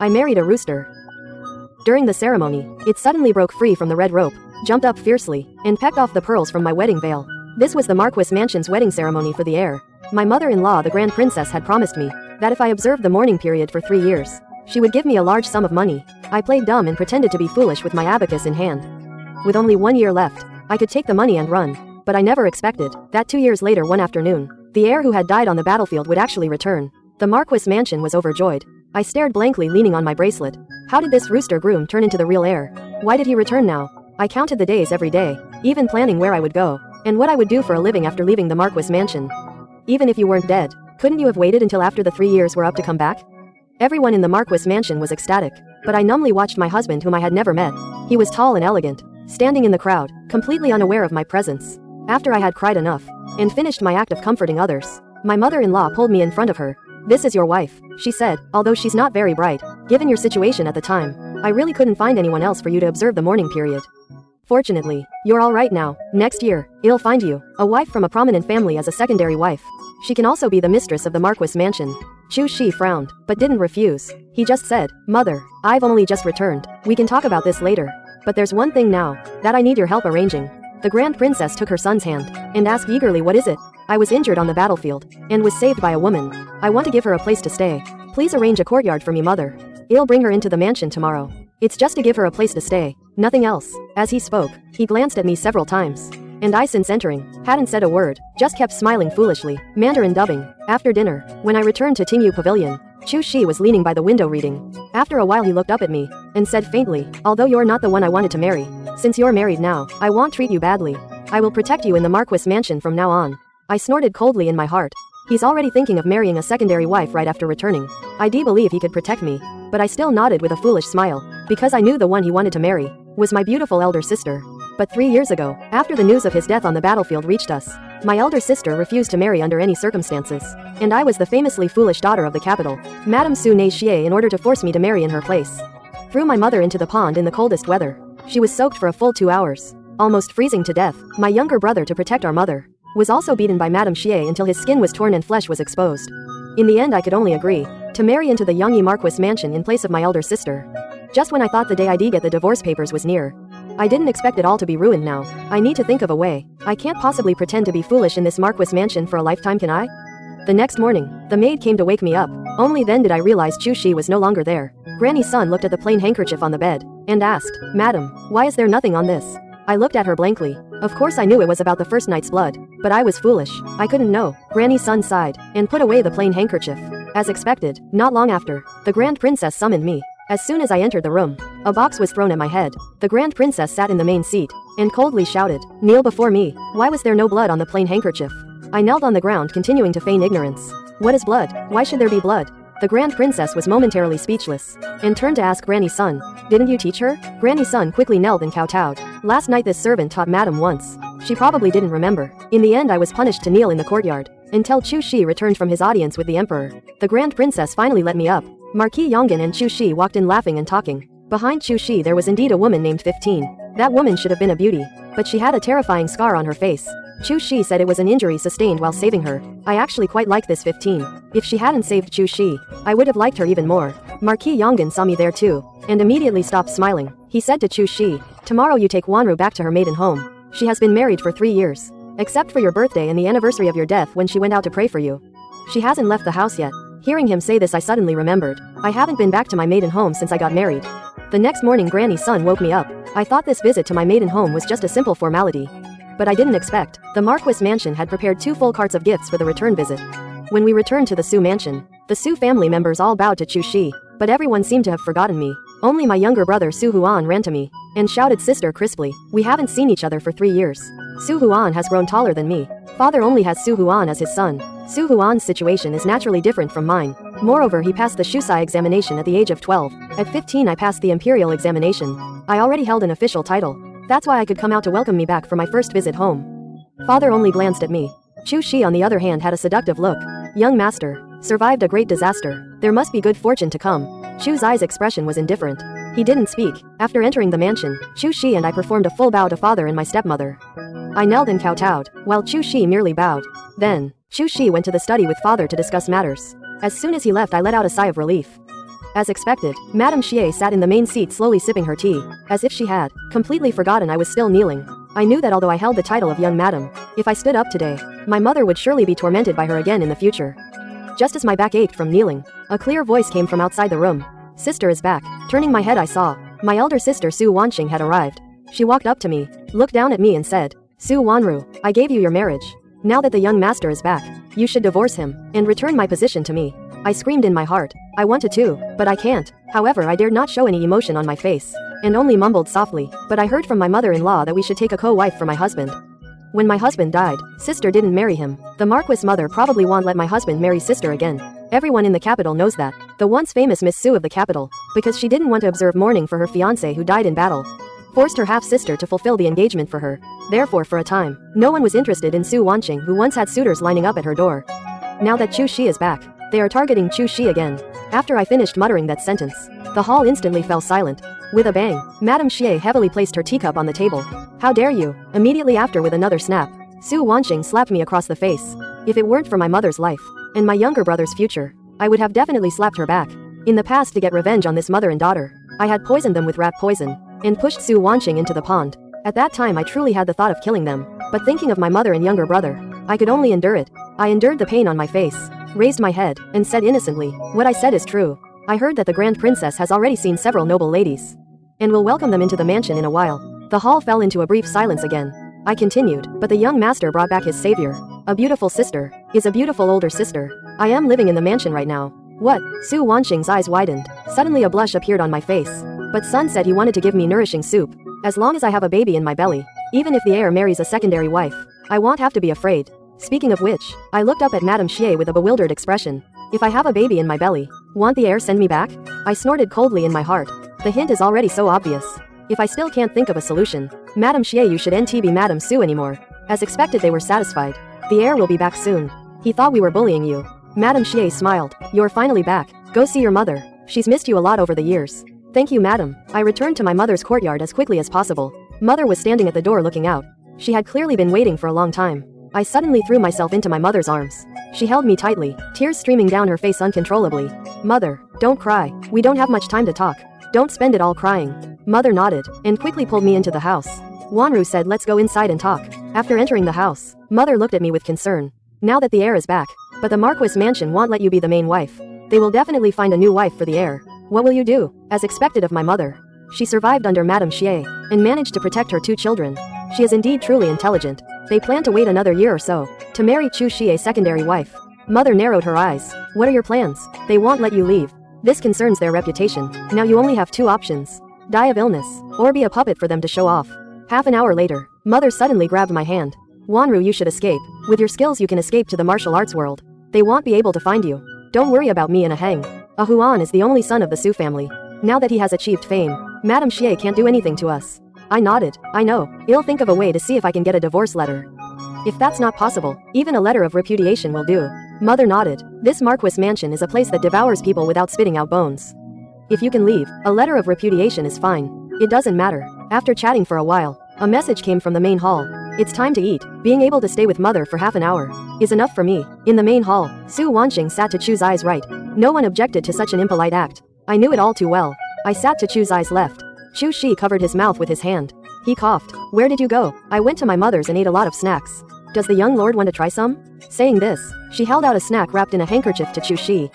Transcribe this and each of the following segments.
I married a rooster. During the ceremony, it suddenly broke free from the red rope, jumped up fiercely, and pecked off the pearls from my wedding veil. This was the Marquis Mansion's wedding ceremony for the heir. My mother-in-law, the Grand Princess, had promised me that if I observed the mourning period for 3 years, she would give me a large sum of money. I played dumb and pretended to be foolish with my abacus in hand. With only 1 year left, I could take the money and run. But I never expected that 2 years later one afternoon, the heir who had died on the battlefield would actually return. The Marquis Mansion was overjoyed. I stared blankly, leaning on my bracelet. How did this rooster groom turn into the real heir? Why did he return now? I counted the days every day, even planning where I would go, and what I would do for a living after leaving the Marquis Mansion. Even if you weren't dead, couldn't you have waited until after the 3 years were up to come back? Everyone in the Marquis Mansion was ecstatic, but I numbly watched my husband, whom I had never met. He was tall and elegant, standing in the crowd, completely unaware of my presence. After I had cried enough, and finished my act of comforting others, my mother-in-law pulled me in front of her. "This is your wife," she said, "although she's not very bright, given your situation at the time. I really couldn't find anyone else for you to observe the mourning period. Fortunately, you're all right now. Next year, it'll find you a wife from a prominent family as a secondary wife. She can also be the mistress of the Marquis Mansion." Chu Shi frowned, but didn't refuse. He just said, "Mother, I've only just returned. We can talk about this later. But there's one thing now that I need your help arranging." The Grand Princess took her son's hand and asked eagerly, "What is it?" "I was injured on the battlefield and was saved by a woman. I want to give her a place to stay. Please arrange a courtyard for me, Mother. I'll bring her into the mansion tomorrow. It's just to give her a place to stay, nothing else." As he spoke, he glanced at me several times, and I, since entering, hadn't said a word, just kept smiling foolishly. Mandarin dubbing. After dinner, when I returned to Tingyu Pavilion, Chu Shi was leaning by the window reading. After a while he looked up at me and said faintly, "Although you're not the one I wanted to marry, since you're married now, I won't treat you badly. I will protect you in the Marquis Mansion from now on." I snorted coldly in my heart. He's already thinking of marrying a secondary wife right after returning. I do believe he could protect me, but I still nodded with a foolish smile, because I knew the one he wanted to marry was my beautiful elder sister. But 3 years ago, after the news of his death on the battlefield reached us, my elder sister refused to marry under any circumstances, and I was the famously foolish daughter of the capital, Madame Su Ne Xie, in order to force me to marry in her place. Threw my mother into the pond in the coldest weather. She was soaked for a full 2 hours, almost freezing to death. My younger brother, to protect our mother, was also beaten by Madame Xie until his skin was torn and flesh was exposed. In the end I could only agree to marry into the Yangyi Marquis Mansion in place of my elder sister. Just when I thought the day I'd get the divorce papers was near, I didn't expect it all to be ruined now. I need to think of a way. I can't possibly pretend to be foolish in this Marquis Mansion for a lifetime, can I? The next morning, the maid came to wake me up. Only then did I realize Chu Shi was no longer there. Granny's son looked at the plain handkerchief on the bed and asked, "Madam, why is there nothing on this?" I looked at her blankly. Of course I knew it was about the first night's blood, but I was foolish. I couldn't know. Granny's son sighed and put away the plain handkerchief. As expected, not long after, the Grand Princess summoned me. As soon as I entered the room, a box was thrown at my head. The Grand Princess sat in the main seat and coldly shouted, "Kneel before me." Why was there no blood on the plain handkerchief? I knelt on the ground, continuing to feign ignorance. What is blood? Why should there be blood? The Grand Princess was momentarily speechless and turned to ask Granny's son, "Didn't you teach her?" Granny's son quickly knelt and kowtowed. "Last night this servant taught Madam once. She probably didn't remember." In the end I was punished to kneel in the courtyard until Chu Shi returned from his audience with the emperor. The Grand Princess finally let me up. Marquis Yonggan and Chu Shi walked in laughing and talking. Behind Chu Shi there was indeed a woman named 15. That woman should have been a beauty, but she had a terrifying scar on her face. Chu Shi said it was an injury sustained while saving her. I actually quite liked this 15. If she hadn't saved Chu Shi, I would have liked her even more. Marquis Yonggan saw me there too, and immediately stopped smiling. He said to Chu Shi, "Tomorrow you take Wanru back to her maiden home. She has been married for 3 years, except for your birthday and the anniversary of your death when she went out to pray for you. She hasn't left the house yet." Hearing him say this I suddenly remembered. I haven't been back to my maiden home since I got married. The next morning Granny's son woke me up. I thought this visit to my maiden home was just a simple formality. But I didn't expect. The Marquis Mansion had prepared 2 full carts of gifts for the return visit. When we returned to the Su Mansion, the Su family members all bowed to Chu Shi, but everyone seemed to have forgotten me. Only my younger brother Su Huan ran to me and shouted, "Sister," crisply. "We haven't seen each other for 3 years. Su Huan has grown taller than me. Father only has Su Huan as his son. Su Huan's situation is naturally different from mine. Moreover, he passed the Shusai examination at the age of 12. At 15 I passed the Imperial examination. I already held an official title. That's why I could come out to welcome me back for my first visit home." Father only glanced at me. Chu Shi on the other hand had a seductive look. "Young master, survived a great disaster. There must be good fortune to come." Chu's eyes expression was indifferent. He didn't speak. After entering the mansion, Chu Shi and I performed a full bow to father and my stepmother. I knelt and kowtowed, while Chu Shi merely bowed. Then, Chu Shi went to the study with father to discuss matters. As soon as he left I let out a sigh of relief. As expected, Madame Xie sat in the main seat slowly sipping her tea, as if she had completely forgotten I was still kneeling. I knew that although I held the title of young madam, if I stood up today, my mother would surely be tormented by her again in the future. Just as my back ached from kneeling, a clear voice came from outside the room. Sister is back. Turning my head I saw my elder sister Su Wanqing had arrived. She walked up to me, looked down at me and said, Su Wanru, I gave you your marriage. Now that the young master is back, you should divorce him, and return my position to me. I screamed in my heart. I wanted to, but I can't. However, I dared not show any emotion on my face, and only mumbled softly, but I heard from my mother-in-law that we should take a co-wife for my husband. When my husband died, sister didn't marry him. The Marquis mother probably won't let my husband marry sister again. Everyone in the capital knows that. The once famous Miss Su of the capital, because she didn't want to observe mourning for her fiancé who died in battle, forced her half-sister to fulfill the engagement for her. Therefore, for a time, no one was interested in Su Wanqing, who once had suitors lining up at her door. Now that Chu Shi is back, they are targeting Chu Shi again. After I finished muttering that sentence, the hall instantly fell silent. With a bang, Madame Xie heavily placed her teacup on the table. How dare you? Immediately after, with another snap, Su Wanqing slapped me across the face. If it weren't for my mother's life, and my younger brother's future, I would have definitely slapped her back. In the past, to get revenge on this mother and daughter, I had poisoned them with rat poison, and pushed Su Wanqing into the pond. At that time I truly had the thought of killing them, but thinking of my mother and younger brother, I could only endure it. I endured the pain on my face, raised my head, and said innocently, what I said is true. I heard that the Grand Princess has already seen several noble ladies, and will welcome them into the mansion in a while. The hall fell into a brief silence again. I continued, but the young master brought back his savior. A beautiful sister is a beautiful older sister. I am living in the mansion right now. What? Su Wanqing's eyes widened. Suddenly a blush appeared on my face. But Sun said he wanted to give me nourishing soup. As long as I have a baby in my belly, even if the heir marries a secondary wife, I won't have to be afraid. Speaking of which, I looked up at Madame Xie with a bewildered expression. If I have a baby in my belly, won't the heir send me back? I snorted coldly in my heart. The hint is already so obvious. If I still can't think of a solution, Madame Xie, you shouldn't be Madame Su anymore. As expected, they were satisfied. The heir will be back soon. He thought we were bullying you. Madame Xie smiled. You're finally back. Go see your mother. She's missed you a lot over the years. Thank you, madam. I returned to my mother's courtyard as quickly as possible. Mother was standing at the door looking out. She had clearly been waiting for a long time. I suddenly threw myself into my mother's arms. She held me tightly, tears streaming down her face uncontrollably. Mother, don't cry. We don't have much time to talk. Don't spend it all crying. Mother nodded, and quickly pulled me into the house. Wanru said let's go inside and talk. After entering the house, mother looked at me with concern. Now that the heir is back, but the Marquis mansion won't let you be the main wife. They will definitely find a new wife for the heir. What will you do? As expected of my mother, she survived under Madame Xie, and managed to protect her 2 children. She is indeed truly intelligent. They plan to wait another year or so, to marry Chu Shi, a secondary wife. Mother narrowed her eyes. What are your plans? They won't let you leave. This concerns their reputation. Now you only have 2 options. Die of illness, or be a puppet for them to show off. Half an hour later, mother suddenly grabbed my hand. Wanru, you should escape. With your skills you can escape to the martial arts world. They won't be able to find you. Don't worry about me and a hang. A Huan is the only son of the Su family. Now that he has achieved fame, Madame Xie can't do anything to us. I nodded. I know. I'll think of a way to see if I can get a divorce letter. If that's not possible, even a letter of repudiation will do. Mother nodded. This Marquis mansion is a place that devours people without spitting out bones. If you can leave, a letter of repudiation is fine. It doesn't matter. After chatting for a while, a message came from the main hall. It's time to eat. Being able to stay with mother for half an hour is enough for me. In the main hall, Su Wanqing sat to Chu's eyes right. No one objected to such an impolite act. I knew it all too well. I sat to Chu's eyes left. Chu Shi covered his mouth with his hand. He coughed. Where did you go? I went to my mother's and ate a lot of snacks. Does the young lord want to try some? Saying this, she held out a snack wrapped in a handkerchief to Chu Shi.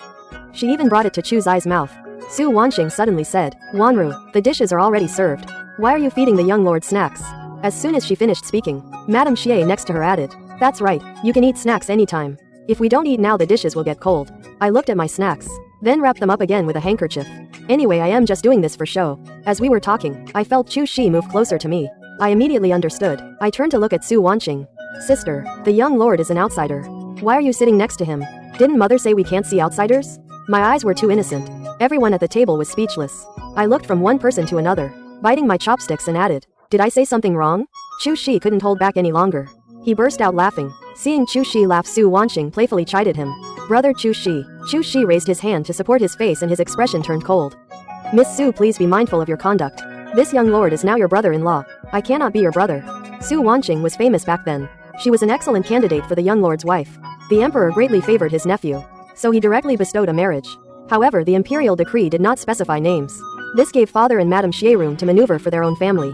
She even brought it to Chu's eyes mouth. Su Wanqing suddenly said, Wanru, the dishes are already served. Why are you feeding the young lord snacks? As soon as she finished speaking, Madame Xie next to her added, that's right, you can eat snacks anytime. If we don't eat now the dishes will get cold. I looked at my snacks, then wrapped them up again with a handkerchief. Anyway, I am just doing this for show. As we were talking, I felt Chu Shi move closer to me. I immediately understood. I turned to look at Su Wanqing. Sister, the young lord is an outsider. Why are you sitting next to him? Didn't mother say we can't see outsiders? My eyes were too innocent. Everyone at the table was speechless. I looked from one person to another, biting my chopsticks and added, did I say something wrong? Chu Shi couldn't hold back any longer. He burst out laughing. Seeing Chu Shi laugh, Su Wanqing playfully chided him. Brother Chu Shi. Chu Shi raised his hand to support his face and his expression turned cold. Miss Su, please be mindful of your conduct. This young lord is now your brother-in-law. I cannot be your brother. Su Wanqing was famous back then. She was an excellent candidate for the young lord's wife. The emperor greatly favored his nephew, so he directly bestowed a marriage. However, the imperial decree did not specify names. This gave Father and Madame Xie room to maneuver for their own family.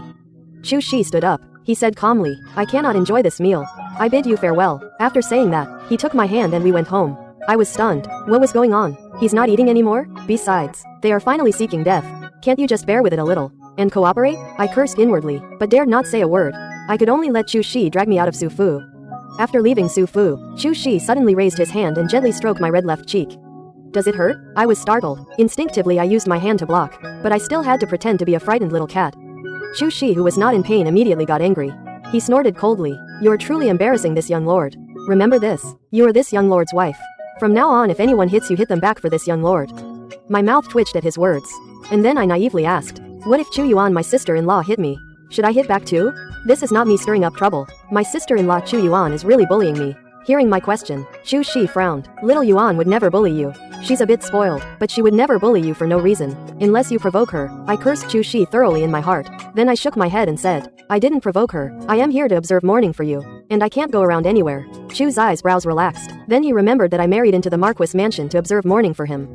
Chu Shi stood up. He said calmly, "I cannot enjoy this meal. I bid you farewell." After saying that, he took my hand and we went home. I was stunned. What was going on? He's not eating anymore? Besides, they are finally seeking death. Can't you just bear with it a little and cooperate? I cursed inwardly, but dared not say a word. I could only let Chu Shi drag me out of Su Fu. After leaving Su Fu, Chu Shi suddenly raised his hand and gently stroked my red left cheek. Does it hurt? I was startled. Instinctively I used my hand to block, but I still had to pretend to be a frightened little cat. Chu Shi, who was not in pain, immediately got angry. He snorted coldly. "You are truly embarrassing this young lord. Remember this. You are this young lord's wife. From now on, if anyone hits you, hit them back for this young lord." My mouth twitched at his words. And then I naively asked, "What if Chu Yuan, my sister-in-law, hit me? Should I hit back too? This is not me stirring up trouble. My sister-in-law Chu Yuan is really bullying me." Hearing my question, Chu Shi frowned. "Little Yuan would never bully you. She's a bit spoiled, but she would never bully you for no reason. Unless you provoke her." I cursed Chu Shi thoroughly in my heart. Then I shook my head and said, "I didn't provoke her. I am here to observe mourning for you. And I can't go around anywhere." Chu's eyebrows relaxed. Then he remembered that I married into the Marquis mansion to observe mourning for him.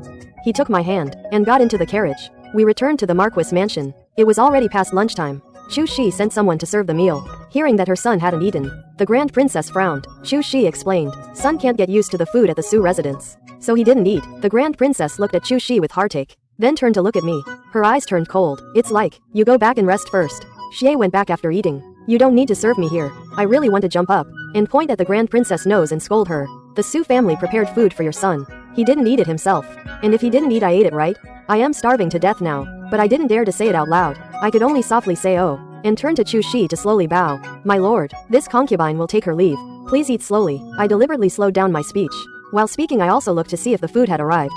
He took my hand and got into the carriage. We returned to the Marquis mansion. It was already past lunchtime. Chu Shi sent someone to serve the meal. Hearing that her son hadn't eaten, the Grand Princess frowned. Chu Shi explained, "Son can't get used to the food at the Su residence. So he didn't eat." The Grand Princess looked at Chu Shi with heartache, then turned to look at me. Her eyes turned cold. "It's like, you go back and rest first." Xie went back after eating. "You don't need to serve me here." I really want to jump up and point at the Grand Princess' nose and scold her. "The Su family prepared food for your son. He didn't eat it himself. And if he didn't eat, I ate it, right? I am starving to death now." But I didn't dare to say it out loud. I could only softly say "oh," and turn to Chu Shi to slowly bow. "My lord, this concubine will take her leave. Please eat slowly." I deliberately slowed down my speech. While speaking, I also looked to see if the food had arrived.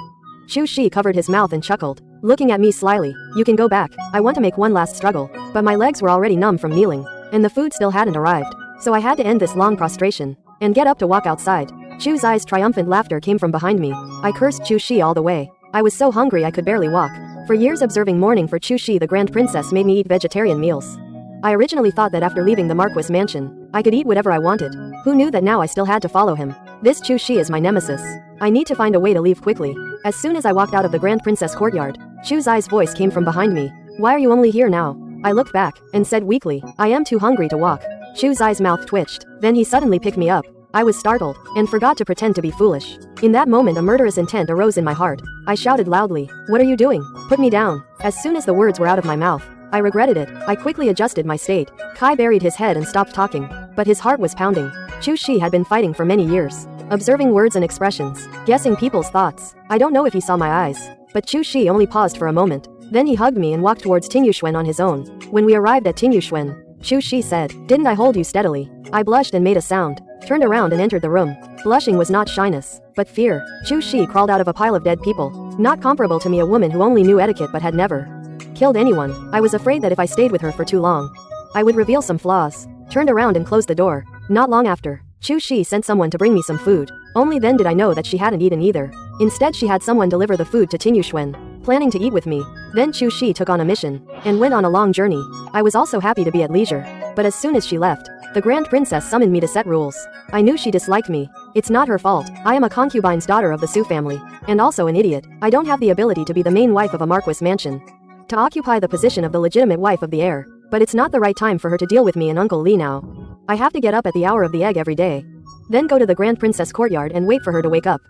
Chu Shi covered his mouth and chuckled, looking at me slyly. "You can go back." I want to make one last struggle, but my legs were already numb from kneeling, and the food still hadn't arrived. So I had to end this long prostration and get up to walk outside. Chu's eyes triumphant laughter came from behind me. I cursed Chu Shi all the way. I was so hungry I could barely walk. For years observing mourning for Chu Shi, the Grand Princess made me eat vegetarian meals. I originally thought that after leaving the Marquis mansion, I could eat whatever I wanted. Who knew that now I still had to follow him? This Chu Shi is my nemesis. I need to find a way to leave quickly. As soon as I walked out of the Grand Princess courtyard, Chu's voice came from behind me. "Why are you only here now?" I looked back and said weakly, "I am too hungry to walk." Chu's mouth twitched. Then he suddenly picked me up. I was startled and forgot to pretend to be foolish. In that moment, a murderous intent arose in my heart. I shouted loudly, "What are you doing? Put me down." As soon as the words were out of my mouth, I regretted it. I quickly adjusted my state. Kai buried his head and stopped talking, but his heart was pounding. Chu Shi had been fighting for many years, observing words and expressions, guessing people's thoughts. I don't know if he saw my eyes, but Chu Shi only paused for a moment. Then he hugged me and walked towards Tingyuxuan on his own. When we arrived at Tingyuxuan, Chu Shi said, "Didn't I hold you steadily?" I blushed and made a sound, turned around and entered the room. Blushing was not shyness, but fear. Chu Shi crawled out of a pile of dead people, not comparable to me, a woman who only knew etiquette but had never killed anyone. I was afraid that if I stayed with her for too long, I would reveal some flaws. Turned around and closed the door. Not long after, Chu Shi sent someone to bring me some food. Only then did I know that she hadn't eaten either. Instead, she had someone deliver the food to Tingyuxuan, planning to eat with me. Then Chu Shi took on a mission and went on a long journey. I was also happy to be at leisure. But as soon as she left, the Grand Princess summoned me to set rules. I knew she disliked me. It's not her fault. I am a concubine's daughter of the Su family, and also an idiot. I don't have the ability to be the main wife of a Marquis mansion, to occupy the position of the legitimate wife of the heir. But it's not the right time for her to deal with me and Uncle Li now. I have to get up at the hour of the egg every day, then go to the Grand Princess courtyard and wait for her to wake up.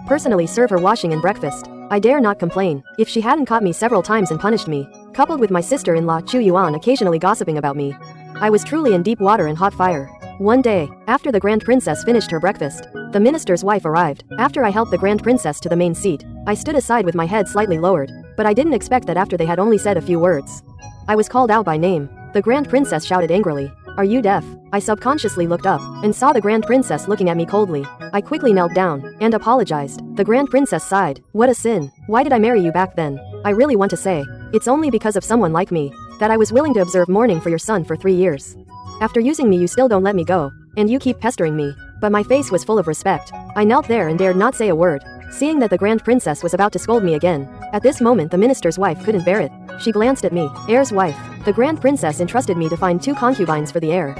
Personally serve her washing and breakfast. I dare not complain. If she hadn't caught me several times and punished me, coupled with my sister-in-law Chu Yuan occasionally gossiping about me, I was truly in deep water and hot fire. One day, after the Grand Princess finished her breakfast, the minister's wife arrived. After I helped the Grand Princess to the main seat, I stood aside with my head slightly lowered, but I didn't expect that after they had only said a few words, I was called out by name. The Grand Princess shouted angrily, "Are you deaf?" I subconsciously looked up and saw the Grand Princess looking at me coldly. I quickly knelt down and apologized. The Grand Princess sighed. "What a sin. Why did I marry you back then?" I really want to say, it's only because of someone like me that I was willing to observe mourning for your son for 3 years. After using me, you still don't let me go, and you keep pestering me. But my face was full of respect. I knelt there and dared not say a word, seeing that the Grand Princess was about to scold me again. At this moment, the minister's wife couldn't bear it. She glanced at me. "Heir's wife." The Grand Princess entrusted me to find 2 concubines for the heir.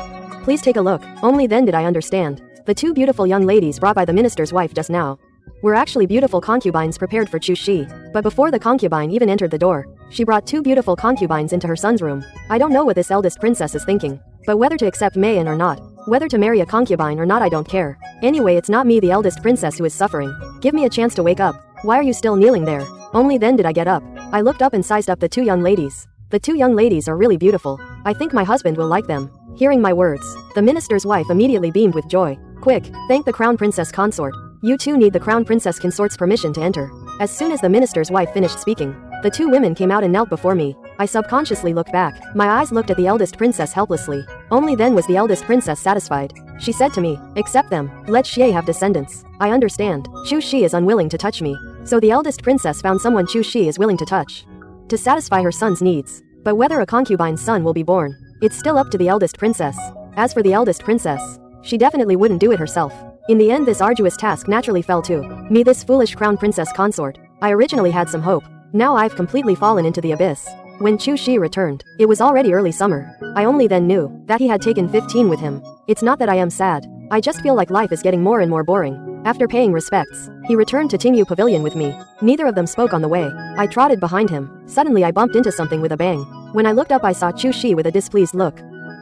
Please take a look. Only then did I understand. The 2 beautiful young ladies brought by the minister's wife just now were actually beautiful concubines prepared for Chu Shi. But before the concubine even entered the door, she brought 2 beautiful concubines into her son's room. I don't know what this eldest princess is thinking, but whether to accept Mayan or not, whether to marry a concubine or not, I don't care. Anyway, it's not me, the eldest princess, who is suffering. Give me a chance to wake up. Why are you still kneeling there? Only then did I get up. I looked up and sized up the 2 young ladies. The 2 young ladies are really beautiful. I think my husband will like them. Hearing my words, the minister's wife immediately beamed with joy. Quick, thank the crown princess consort. You 2 need the crown princess consort's permission to enter. As soon as the minister's wife finished speaking, the 2 women came out and knelt before me. I subconsciously looked back. My eyes looked at the eldest princess helplessly. Only then was the eldest princess satisfied. She said to me, accept them, let Xie have descendants. I understand. Chu Shi is unwilling to touch me. So the eldest princess found someone Chu Shi is willing to touch, to satisfy her son's needs. But whether a concubine's son will be born, it's still up to the eldest princess. As for the eldest princess, she definitely wouldn't do it herself. In the end, this arduous task naturally fell to me, this foolish crown princess consort. I originally had some hope. Now I've completely fallen into the abyss. When Chu Shi returned, it was already early summer. I only then knew that he had taken 15 with him. It's not that I am sad. I just feel like life is getting more and more boring. After paying respects, he returned to Tingyu Pavilion with me. Neither of them spoke on the way. I trotted behind him. Suddenly I bumped into something with a bang. When I looked up, I saw Chu Shi with a displeased look.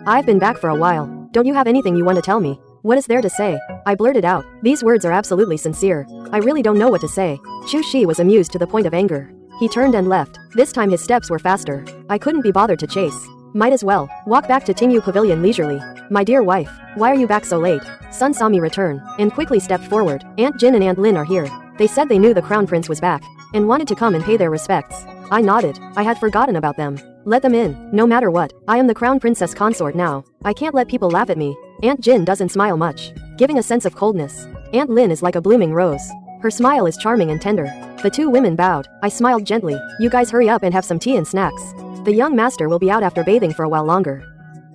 I've been back for a while. Don't you have anything you want to tell me? What is there to say? I blurted out. These words are absolutely sincere. I really don't know what to say. Chu Shi was amused to the point of anger. He turned and left. This time his steps were faster. I couldn't be bothered to chase. Might as well walk back to Tingyu Pavilion leisurely. My dear wife, why are you back so late? Sun saw me return and quickly stepped forward. Aunt Jin and Aunt Lin are here. They said they knew the crown prince was back and wanted to come and pay their respects. I nodded. I had forgotten about them. Let them in, no matter what. I am the crown princess consort now. I can't let people laugh at me. Aunt Jin doesn't smile much, giving a sense of coldness. Aunt Lin is like a blooming rose. Her smile is charming and tender. The 2 women bowed. I smiled gently. You guys hurry up and have some tea and snacks. The young master will be out after bathing for a while longer.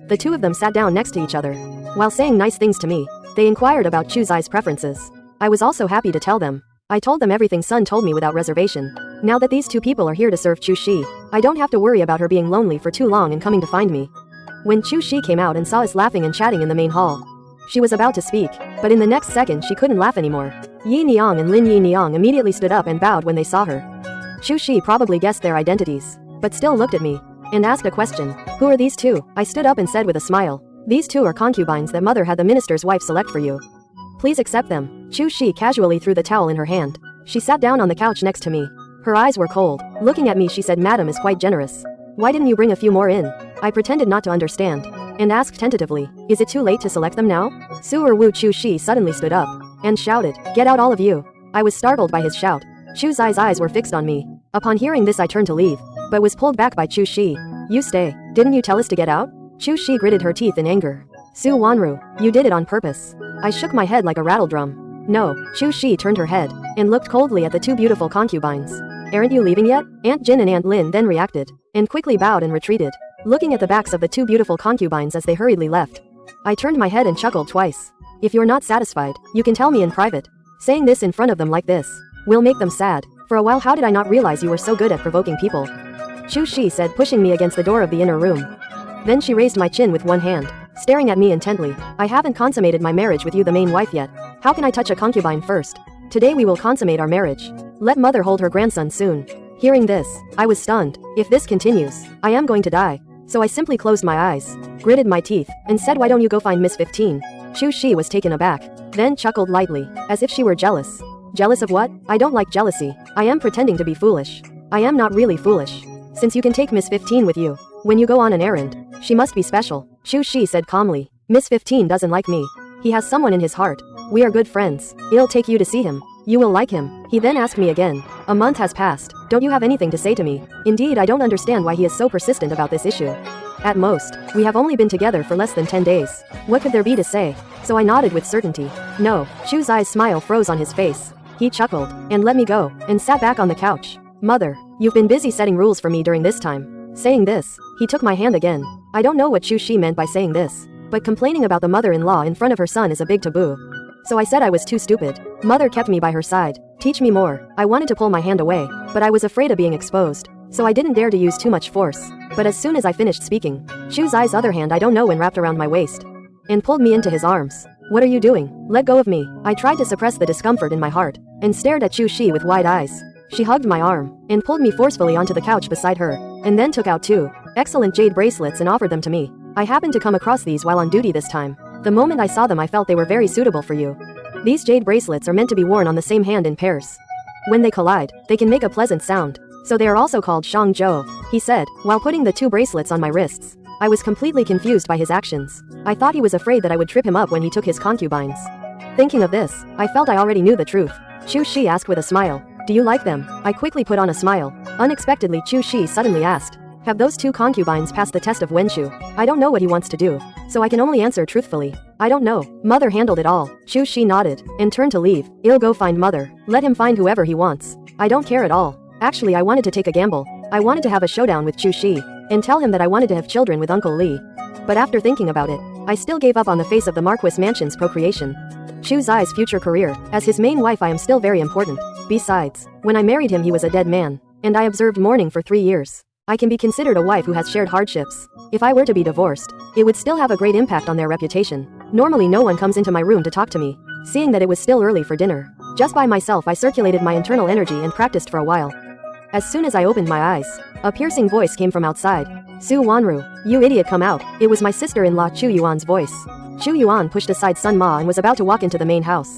The 2 of them sat down next to each other. While saying nice things to me, they inquired about Chu Zai's preferences. I was also happy to tell them. I told them everything Sun told me without reservation. Now that these 2 people are here to serve Chu Shi, I don't have to worry about her being lonely for too long and coming to find me. When Chu Shi came out and saw us laughing and chatting in the main hall, she was about to speak, but in the next second she couldn't laugh anymore. Yi Niang and Lin Yi Niang immediately stood up and bowed when they saw her. Chu Shi probably guessed their identities, but still looked at me and asked a question. Who are these 2? I stood up and said with a smile, these 2 are concubines that mother had the minister's wife select for you. Please accept them. Chu Shi casually threw the towel in her hand. She sat down on the couch next to me. Her eyes were cold. Looking at me, she said, Madam is quite generous. Why didn't you bring a few more in? I pretended not to understand and asked tentatively, is it too late to select them now? Su'er Wu Chu Shi suddenly stood up and shouted, get out all of you. I was startled by his shout. Chu Zai's eyes were fixed on me. Upon hearing this, I turned to leave, but was pulled back by Chu Shi. You stay. Didn't you tell us to get out? Chu Shi gritted her teeth in anger. Su Wanru, you did it on purpose. I shook my head like a rattle drum. No. Chu Shi turned her head and looked coldly at the 2 beautiful concubines. Aren't you leaving yet? Aunt Jin and Aunt Lin then reacted and quickly bowed and retreated, looking at the backs of the 2 beautiful concubines as they hurriedly left. I turned my head and chuckled twice. If you're not satisfied, you can tell me in private. Saying this in front of them like this will make them sad. For a while, how did I not realize you were so good at provoking people? Chu Shi said, pushing me against the door of the inner room. Then she raised my chin with one hand, staring at me intently. I haven't consummated my marriage with you, the main wife, yet. How can I touch a concubine first? Today we will consummate our marriage. Let mother hold her grandson soon. Hearing this, I was stunned. If this continues, I am going to die. So I simply closed my eyes, gritted my teeth, and said, why don't you go find Miss 15? Chu Shi was taken aback, then chuckled lightly, as if she were jealous. Jealous of what? I don't like jealousy. I am pretending to be foolish. I am not really foolish. Since you can take Miss 15 with you when you go on an errand, she must be special. Chu Shi said calmly. Miss 15 doesn't like me. He has someone in his heart. We are good friends. It'll take you to see him. You will like him. He then asked me again. A month has passed. Don't you have anything to say to me? Indeed, I don't understand why he is so persistent about this issue. At most, we have only been together for less than 10 days. What could there be to say? So I nodded with certainty. No. Chu Zai's smile froze on his face. He chuckled and let me go and sat back on the couch. Mother, you've been busy setting rules for me during this time. Saying this, he took my hand again. I don't know what Chu Shi meant by saying this, but complaining about the mother-in-law in front of her son is a big taboo. So I said I was too stupid. Mother kept me by her side. Teach me more. I wanted to pull my hand away, but I was afraid of being exposed, so I didn't dare to use too much force. But as soon as I finished speaking, Chu Zai's other hand, I don't know when, wrapped around my waist and pulled me into his arms. What are you doing? Let go of me. I tried to suppress the discomfort in my heart and stared at Chu Shi with wide eyes. She hugged my arm and pulled me forcefully onto the couch beside her, and then took out 2 excellent jade bracelets and offered them to me. I happened to come across these while on duty this time. The moment I saw them, I felt they were very suitable for you. These jade bracelets are meant to be worn on the same hand in pairs. When they collide, they can make a pleasant sound. So they are also called Shangzhou, he said, while putting the 2 bracelets on my wrists. I was completely confused by his actions. I thought he was afraid that I would trip him up when he took his concubines. Thinking of this, I felt I already knew the truth. Chu Shi asked with a smile, "Do you like them?" I quickly put on a smile. Unexpectedly, Chu Shi suddenly asked, "Have those 2 concubines passed the test of Wenshu?" I don't know what he wants to do, so I can only answer truthfully. I don't know. Mother handled it all. Chu Shi nodded and turned to leave. "I'll go find Mother. Let him find whoever he wants. I don't care at all." Actually, I wanted to take a gamble. I wanted to have a showdown with Chu Shi and tell him that I wanted to have children with Uncle Li. But after thinking about it, I still gave up on the face of the Marquis Mansion's procreation. Chu Zai's future career. As his main wife, I am still very important. Besides, when I married him, he was a dead man, and I observed mourning for 3 years. I can be considered a wife who has shared hardships. If I were to be divorced, it would still have a great impact on their reputation. Normally, no one comes into my room to talk to me. Seeing that it was still early for dinner, just by myself, I circulated my internal energy and practiced for a while. As soon as I opened my eyes, a piercing voice came from outside. "Su Wanru, you idiot, come out." It was my sister-in-law Chu Yuan's voice. Chu Yuan pushed aside Sun Ma and was about to walk into the main house.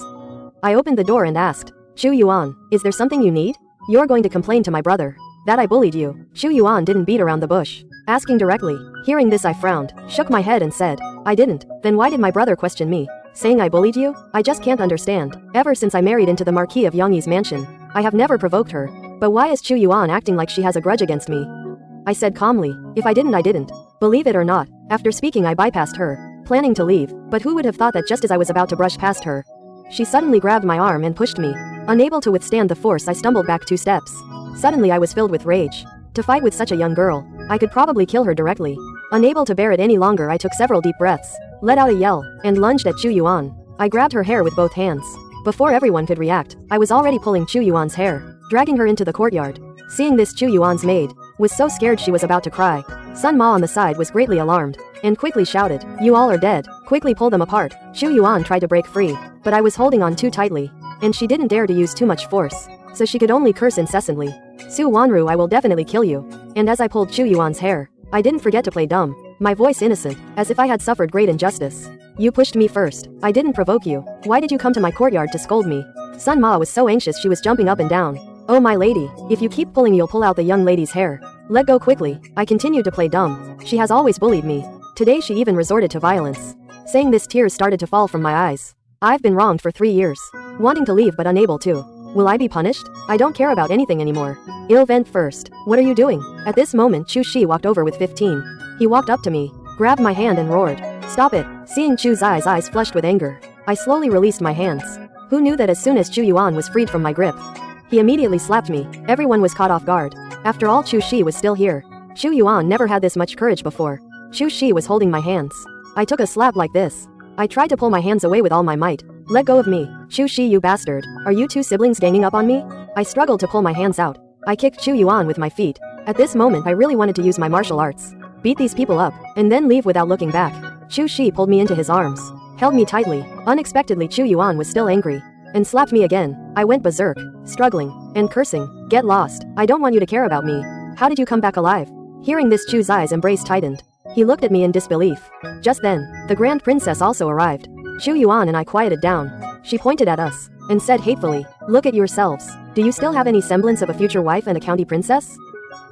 I opened the door and asked, "Chu Yuan, is there something you need? You're going to complain to my brother that I bullied you." Chu Yuan didn't beat around the bush, asking directly. Hearing this, I frowned, shook my head and said, "I didn't." "Then why did my brother question me, saying I bullied you?" I just can't understand. Ever since I married into the Marquis of Yangyi's mansion, I have never provoked her. But why is Chu Yuan acting like she has a grudge against me? I said calmly, "If I didn't, I didn't." Believe it or not, after speaking, I bypassed her, planning to leave, but who would have thought that just as I was about to brush past her, she suddenly grabbed my arm and pushed me. Unable to withstand the force, I stumbled back 2 steps. Suddenly I was filled with rage. To fight with such a young girl, I could probably kill her directly. Unable to bear it any longer, I took several deep breaths, let out a yell, and lunged at Chu Yuan. I grabbed her hair with both hands. Before everyone could react, I was already pulling Chu Yuan's hair, dragging her into the courtyard. Seeing this, Chu Yuan's maid was so scared she was about to cry. Sun Ma on the side was greatly alarmed and quickly shouted, "You all are dead. Quickly pull them apart." Chu Yuan tried to break free, but I was holding on too tightly, and she didn't dare to use too much force, so she could only curse incessantly. "Su Wanru, I will definitely kill you." And as I pulled Chu Yuan's hair, I didn't forget to play dumb, my voice innocent, as if I had suffered great injustice. "You pushed me first. I didn't provoke you. Why did you come to my courtyard to scold me?" Sun Ma was so anxious she was jumping up and down. "Oh my lady, if you keep pulling, you'll pull out the young lady's hair. Let go quickly." I continued to play dumb. She has always bullied me. Today she even resorted to violence. Saying this, tears started to fall from my eyes. I've been wronged for 3 years, wanting to leave but unable to. Will I be punished? I don't care about anything anymore. I'll vent first. "What are you doing?" At this moment, Chu Shi walked over with 15. He walked up to me, grabbed my hand and roared, "Stop it." Seeing Chu Zai's eyes flushed with anger, I slowly released my hands. Who knew that as soon as Chu Yuan was freed from my grip, he immediately slapped me. Everyone was caught off guard. After all, Chu Shi was still here. Chu Yuan never had this much courage before. Chu Shi was holding my hands. I took a slap like this. I tried to pull my hands away with all my might. "Let go of me. Chu Shi, you bastard. Are you 2 siblings ganging up on me?" I struggled to pull my hands out. I kicked Chu Yuan with my feet. At this moment, I really wanted to use my martial arts, beat these people up, and then leave without looking back. Chu Shi pulled me into his arms, held me tightly. Unexpectedly, Chu Yuan was still angry and slapped me again. I went berserk, struggling and cursing. "Get lost. I don't want you to care about me. How did you come back alive?" Hearing this, Chu Zai's embrace tightened. He looked at me in disbelief. Just then, the Grand Princess also arrived. Chu Yuan and I quieted down. She pointed at us and said hatefully, "Look at yourselves. Do you still have any semblance of a future wife and a county princess?"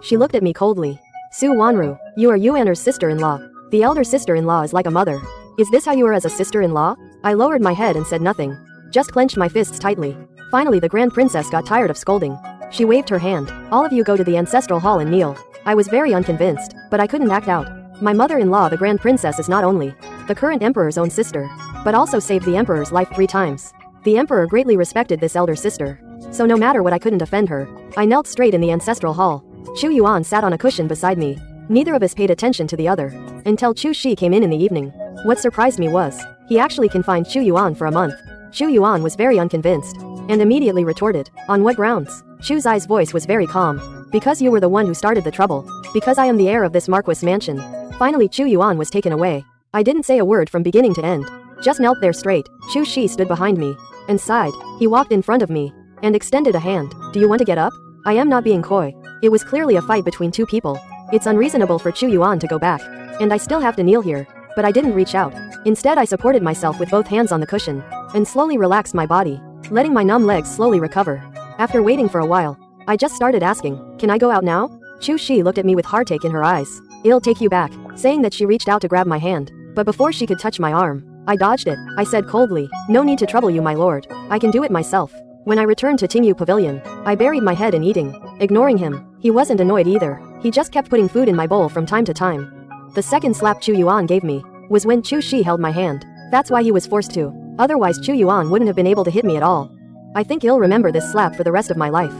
She looked at me coldly. "Su Wanru, you are Yuan'er's sister-in-law. The elder sister-in-law is like a mother. Is this how you are as a sister-in-law?" I lowered my head and said nothing, just clenched my fists tightly. Finally, the Grand Princess got tired of scolding. She waved her hand. "All of you go to the ancestral hall and kneel." I was very unconvinced, but I couldn't act out. My mother-in-law, the Grand Princess, is not only the current emperor's own sister, but also saved the emperor's life 3 times. The emperor greatly respected this elder sister, so no matter what, I couldn't offend her. I knelt straight in the ancestral hall. Chu Yuan sat on a cushion beside me. Neither of us paid attention to the other until Chu Shi came in the evening. What surprised me was, he actually confined Chu Yuan for a month. Chu Yuan was very unconvinced and immediately retorted, "On what grounds?" Chu Zai's voice was very calm. "Because you were the one who started the trouble. Because I am the heir of this Marquis mansion." Finally, Chu Yuan was taken away. I didn't say a word from beginning to end, just knelt there straight. Chu Shi stood behind me and sighed. He walked in front of me and extended a hand. Do you want to get up? I am not being coy. It was clearly a fight between two people. It's unreasonable for Chu Yuan to go back. And I still have to kneel here. But I didn't reach out. Instead I supported myself with both hands on the cushion, and slowly relaxed my body, letting my numb legs slowly recover. After waiting for a while, I just started asking, can I go out now? Chu Shi looked at me with heartache in her eyes. I'll take you back, saying that she reached out to grab my hand. But before she could touch my arm, I dodged it. I said coldly, no need to trouble you, my lord. I can do it myself. When I returned to Tingyu Pavilion, I buried my head in eating, ignoring him. He wasn't annoyed either. He just kept putting food in my bowl from time to time. The second slap Chu Yuan gave me was when Chu Shi held my hand. That's why he was forced to. Otherwise Chu Yuan wouldn't have been able to hit me at all. I think I'll remember this slap for the rest of my life.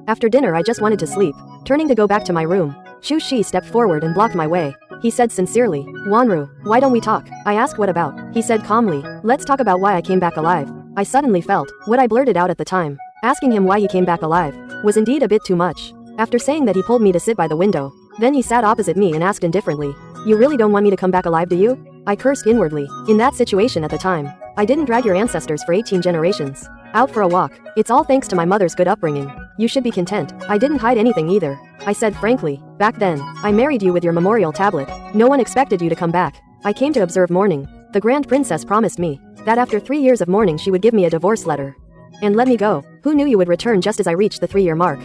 After dinner I just wanted to sleep. Turning to go back to my room, Chu Shi stepped forward and blocked my way. He said sincerely, Wanru, why don't we talk? I asked what about. He said calmly, let's talk about why I came back alive. I suddenly felt what I blurted out at the time. Asking him why he came back alive was indeed a bit too much. After saying that, he pulled me to sit by the window. Then he sat opposite me and asked indifferently, you really don't want me to come back alive, do you? I cursed inwardly. In that situation at the time, I didn't drag your ancestors for 18 generations out for a walk. It's all thanks to my mother's good upbringing. You should be content. I didn't hide anything either. I said frankly, back then, I married you with your memorial tablet. No one expected you to come back. I came to observe mourning. The Grand Princess promised me that after 3 years of mourning she would give me a divorce letter and let me go. Who knew you would return just as I reached the 3-year mark?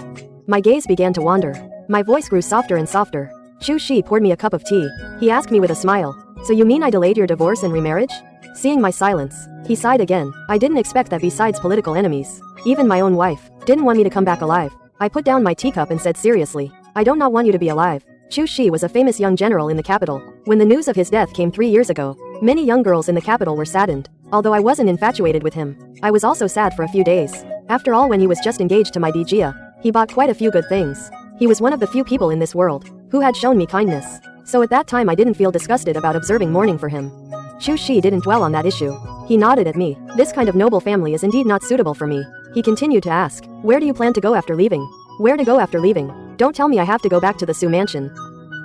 My gaze began to wander. My voice grew softer and softer. Chu Shi poured me a cup of tea. He asked me with a smile, so you mean I delayed your divorce and remarriage? Seeing my silence, he sighed again. I didn't expect that besides political enemies, even my own wife didn't want me to come back alive. I put down my teacup and said seriously, I do not want you to be alive. Chu Shi was a famous young general in the capital. When the news of his death came 3 years ago, many young girls in the capital were saddened. Although I wasn't infatuated with him, I was also sad for a few days. After all, when he was just engaged to my Dijia, he bought quite a few good things. He was one of the few people in this world who had shown me kindness. So at that time I didn't feel disgusted about observing mourning for him. Chu Shi didn't dwell on that issue. He nodded at me. This kind of noble family is indeed not suitable for me. He continued to ask, where do you plan to go after leaving? Where to go after leaving? Don't tell me I have to go back to the Su mansion.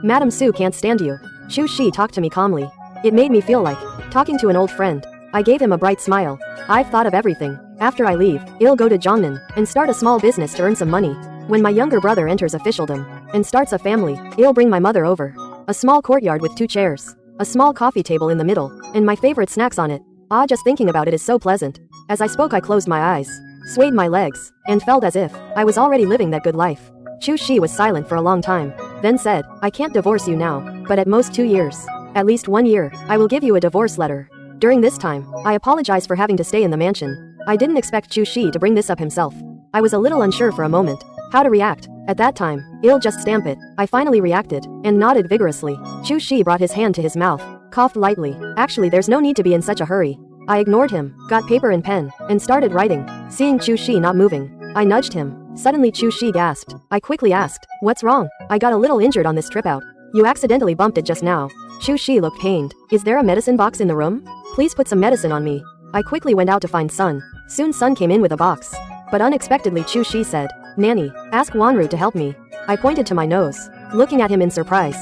Madam Su can't stand you. Chu Shi talked to me calmly. It made me feel like talking to an old friend. I gave him a bright smile. I've thought of everything. After I leave, I'll go to Jiangnan and start a small business to earn some money. When my younger brother enters officialdom and starts a family, I'll bring my mother over. A small courtyard with 2 chairs, a small coffee table in the middle, and my favorite snacks on it. Ah, just thinking about it is so pleasant. As I spoke I closed my eyes, swayed my legs, and felt as if I was already living that good life. Chu Shi was silent for a long time, then said, I can't divorce you now, but at most 2 years. At least 1 year, I will give you a divorce letter. During this time, I apologized for having to stay in the mansion. I didn't expect Chu Shi to bring this up himself. I was a little unsure for a moment how to react. At that time, I'll just stamp it. I finally reacted, and nodded vigorously. Chu Shi brought his hand to his mouth, coughed lightly. Actually, there's no need to be in such a hurry. I ignored him, got paper and pen, and started writing. Seeing Chu Shi not moving, I nudged him. Suddenly Chu Shi gasped. I quickly asked, what's wrong? I got a little injured on this trip out. You accidentally bumped it just now. Chu Shi looked pained. Is there a medicine box in the room? Please put some medicine on me. I quickly went out to find Sun. Soon Sun came in with a box. But unexpectedly Chu Shi said, Nanny, ask Wanru to help me. I pointed to my nose, looking at him in surprise.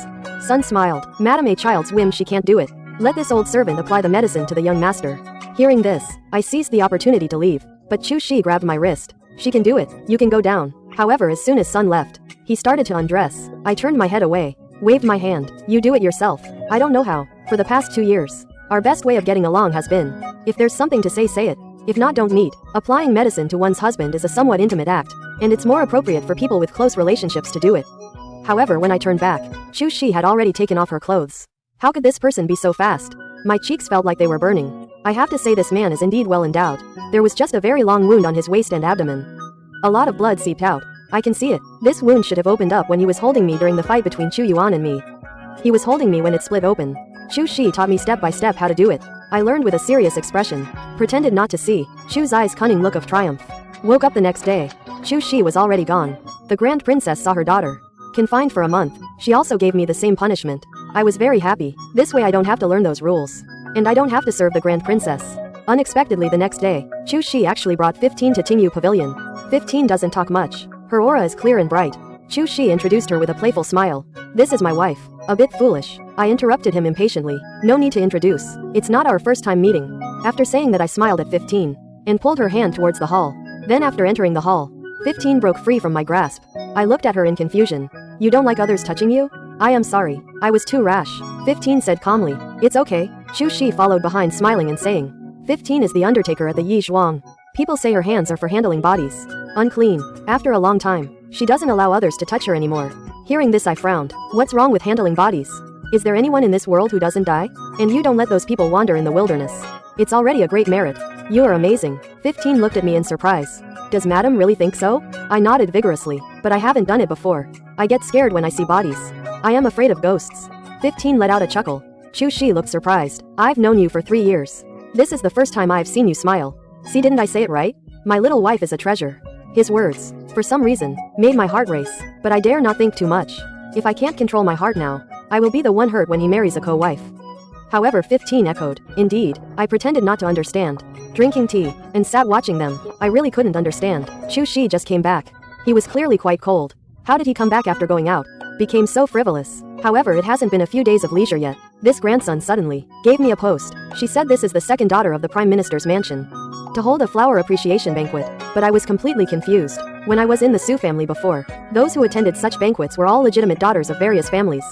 Sun smiled. Madam, a child's whim, she can't do it. Let this old servant apply the medicine to the young master. Hearing this, I seized the opportunity to leave, but Chu Shi grabbed my wrist. She can do it. You can go down. However, as soon as Sun left, he started to undress. I turned my head away, waved my hand. You do it yourself. I don't know how. For the past 2 years, our best way of getting along has been, if there's something to say it. If not, don't meet. Applying medicine to one's husband is a somewhat intimate act, and it's more appropriate for people with close relationships to do it. However, when I turned back, Chu Shi had already taken off her clothes. How could this person be so fast? My cheeks felt like they were burning. I have to say this man is indeed well endowed. There was just a very long wound on his waist and abdomen. A lot of blood seeped out. I can see it. This wound should have opened up when he was holding me during the fight between Chu Yuan and me. He was holding me when it split open. Chu Shi taught me step by step how to do it. I learned with a serious expression, pretended not to see Chu's eyes' cunning look of triumph. Woke up the next day. Chu Shi was already gone. The Grand Princess saw her daughter confined for a month. She also gave me the same punishment. I was very happy. This way I don't have to learn those rules. And I don't have to serve the Grand Princess. Unexpectedly the next day, Chu Shi actually brought 15 to Tingyu Pavilion. 15 doesn't talk much. Her aura is clear and bright. Chu Shi introduced her with a playful smile. This is my wife. A bit foolish. I interrupted him impatiently. No need to introduce. It's not our first time meeting. After saying that, I smiled at 15 and pulled her hand towards the hall. Then after entering the hall, 15 broke free from my grasp. I looked at her in confusion. You don't like others touching you? I am sorry. I was too rash. 15 said calmly. It's okay. Chu Shi followed behind smiling and saying. 15 is the undertaker at the Yi Zhuang. People say her hands are for handling bodies. Unclean. After a long time, she doesn't allow others to touch her anymore. Hearing this I frowned. What's wrong with handling bodies? Is there anyone in this world who doesn't die? And you don't let those people wander in the wilderness. It's already a great merit. You are amazing. 15 looked at me in surprise. Does madam really think so? I nodded vigorously, but I haven't done it before. I get scared when I see bodies. I am afraid of ghosts. 15 let out a chuckle. Chu Shi looked surprised. I've known you for 3 years. This is the first time I've seen you smile. See, didn't I say it right? My little wife is a treasure. His words, for some reason, made my heart race, but I dare not think too much. If I can't control my heart now, I will be the one hurt when he marries a co-wife. However, 15 echoed. Indeed, I pretended not to understand. Drinking tea, and sat watching them. I really couldn't understand. Chu Shi just came back. He was clearly quite cold. How did he come back after going out? Became so frivolous. However, it hasn't been a few days of leisure yet. This grandson suddenly gave me a post. She said this is the second daughter of the Prime Minister's mansion to hold a flower appreciation banquet, but I was completely confused. When I was in the Su family before, those who attended such banquets were all legitimate daughters of various families.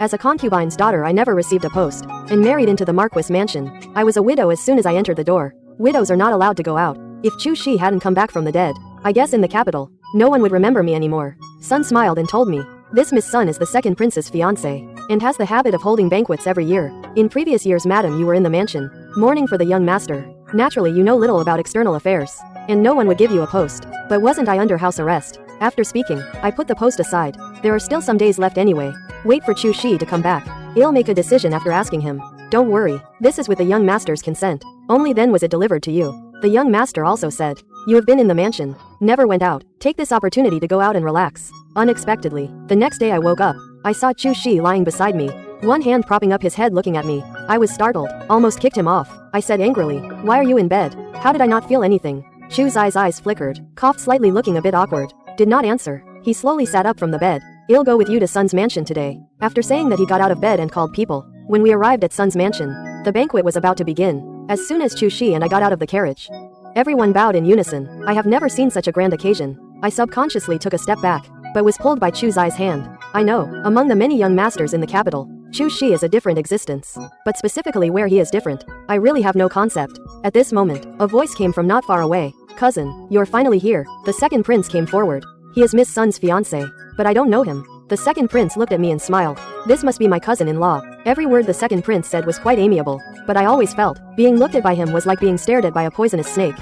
As a concubine's daughter, I never received a post, and married into the Marquis mansion. I was a widow as soon as I entered the door. Widows are not allowed to go out. If Chu Shi hadn't come back from the dead, I guess in the capital, no one would remember me anymore. Sun smiled and told me, this Miss Sun is the second prince's fiancé, and has the habit of holding banquets every year. In previous years, madam, you were in the mansion, mourning for the young master. Naturally, you know little about external affairs, and no one would give you a post. But wasn't I under house arrest? After speaking, I put the post aside. There are still some days left anyway. Wait for Chu Shi to come back. I'll make a decision after asking him. Don't worry, this is with the young master's consent. Only then was it delivered to you. The young master also said, you have been in the mansion, never went out. Take this opportunity to go out and relax. Unexpectedly, the next day I woke up. I saw Chu Shi lying beside me, one hand propping up his head looking at me. I was startled, almost kicked him off. I said angrily, why are you in bed? How did I not feel anything? Chu's eyes flickered, coughed slightly, looking a bit awkward. Did not answer. He slowly sat up from the bed. I'll go with you to Sun's mansion today. After saying that, he got out of bed and called people. When we arrived at Sun's mansion, the banquet was about to begin. As soon as Chu Shi and I got out of the carriage, everyone bowed in unison. I have never seen such a grand occasion. I subconsciously took a step back, but was pulled by Chu's hand. I know, among the many young masters in the capital, Chu Shi is a different existence. But specifically where he is different, I really have no concept. At this moment, a voice came from not far away. Cousin, you're finally here. The second prince came forward. He is Miss Sun's fiancé, but I don't know him. The second prince looked at me and smiled. This must be my cousin-in-law. Every word the second prince said was quite amiable, but I always felt being looked at by him was like being stared at by a poisonous snake,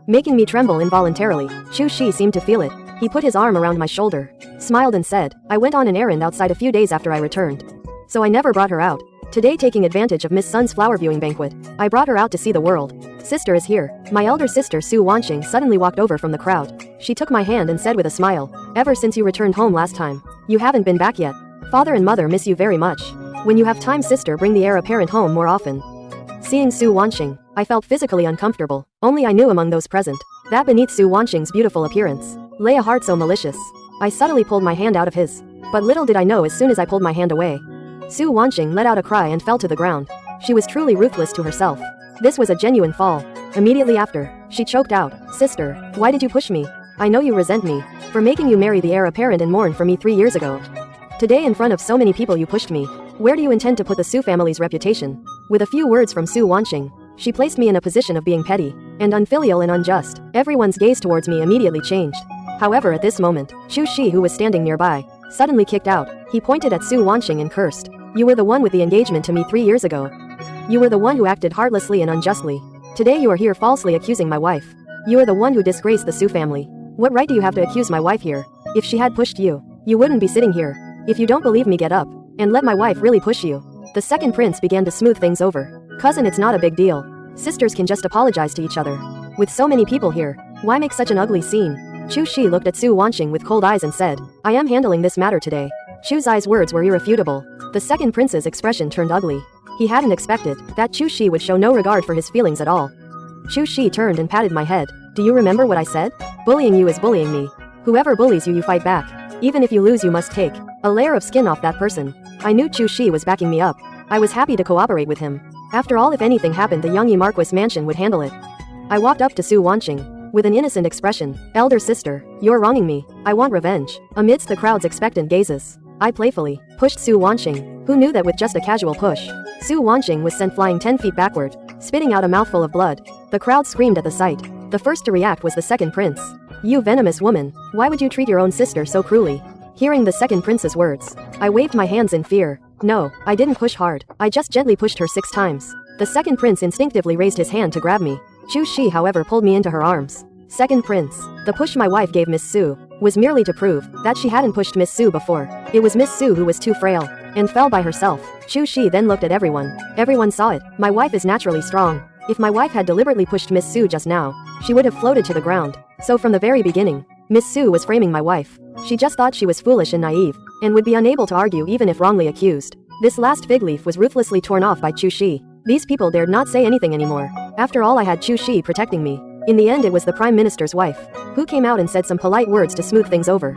making me tremble involuntarily. Chu Shi seemed to feel it. He put his arm around my shoulder, smiled and said, I went on an errand outside a few days after I returned, so I never brought her out. Today, taking advantage of Miss Sun's flower viewing banquet, I brought her out to see the world. Sister is here. My elder sister Su Wanqing suddenly walked over from the crowd. She took my hand and said with a smile, ever since you returned home last time, you haven't been back yet. Father and mother miss you very much. When you have time, sister, bring the heir apparent home more often. Seeing Su Wanqing, I felt physically uncomfortable. Only I knew among those present that beneath Su Wanqing's beautiful appearance lay a heart so malicious. I subtly pulled my hand out of his, but little did I know, as soon as I pulled my hand away, Su Wanqing let out a cry and fell to the ground. She was truly ruthless to herself. This was a genuine fall. Immediately after, she choked out, Sister, why did you push me? I know you resent me for making you marry the heir apparent and mourn for me 3 years ago. Today, in front of so many people, you pushed me. Where do you intend to put the Su family's reputation? With a few words from Su Wanqing, she placed me in a position of being petty and unfilial and unjust. Everyone's gaze towards me immediately changed. However, at this moment, Chu Shi, who was standing nearby, suddenly kicked out. He pointed at Su Wanqing and cursed. You were the one with the engagement to me 3 years ago. You were the one who acted heartlessly and unjustly. Today you are here falsely accusing my wife. You are the one who disgraced the Su family. What right do you have to accuse my wife here? If she had pushed you, you wouldn't be sitting here. If you don't believe me, get up and let my wife really push you. The second prince began to smooth things over. Cousin, it's not a big deal. Sisters can just apologize to each other. With so many people here, why make such an ugly scene? Chu Shi looked at Su Wanqing with cold eyes and said, I am handling this matter today. Chu's eyes words were irrefutable. The second prince's expression turned ugly. He hadn't expected that Chu Shi would show no regard for his feelings at all. Chu Shi turned and patted my head. Do you remember what I said? Bullying you is bullying me. Whoever bullies you, you fight back. Even if you lose, you must take a layer of skin off that person. I knew Chu Shi was backing me up. I was happy to cooperate with him. After all, if anything happened, the Yangyi Marquis mansion would handle it. I walked up to Su Wanqing. with an innocent expression. Elder sister, you're wronging me. I want revenge. Amidst the crowd's expectant gazes, I playfully pushed Su Wanqing, who knew that with just a casual push, Su Wanqing was sent flying 10 feet backward, spitting out a mouthful of blood. The crowd screamed at the sight. The first to react was the second prince. You venomous woman, why would you treat your own sister so cruelly? Hearing the second prince's words, I waved my hands in fear. No, I didn't push hard. I just gently pushed her 6 times. The second prince instinctively raised his hand to grab me. Chu Shi, however, pulled me into her arms. Second prince, the push my wife gave Miss Su was merely to prove that she hadn't pushed Miss Su before. It was Miss Su who was too frail and fell by herself. Chu Shi then looked at everyone. Everyone saw it. My wife is naturally strong. If my wife had deliberately pushed Miss Su just now, she would have floated to the ground. So from the very beginning, Miss Su was framing my wife. She just thought she was foolish and naive, and would be unable to argue even if wrongly accused. This last fig leaf was ruthlessly torn off by Chu Shi. These people dared not say anything anymore. After all, I had Chu Shi protecting me. In the end, it was the Prime Minister's wife who came out and said some polite words to smooth things over.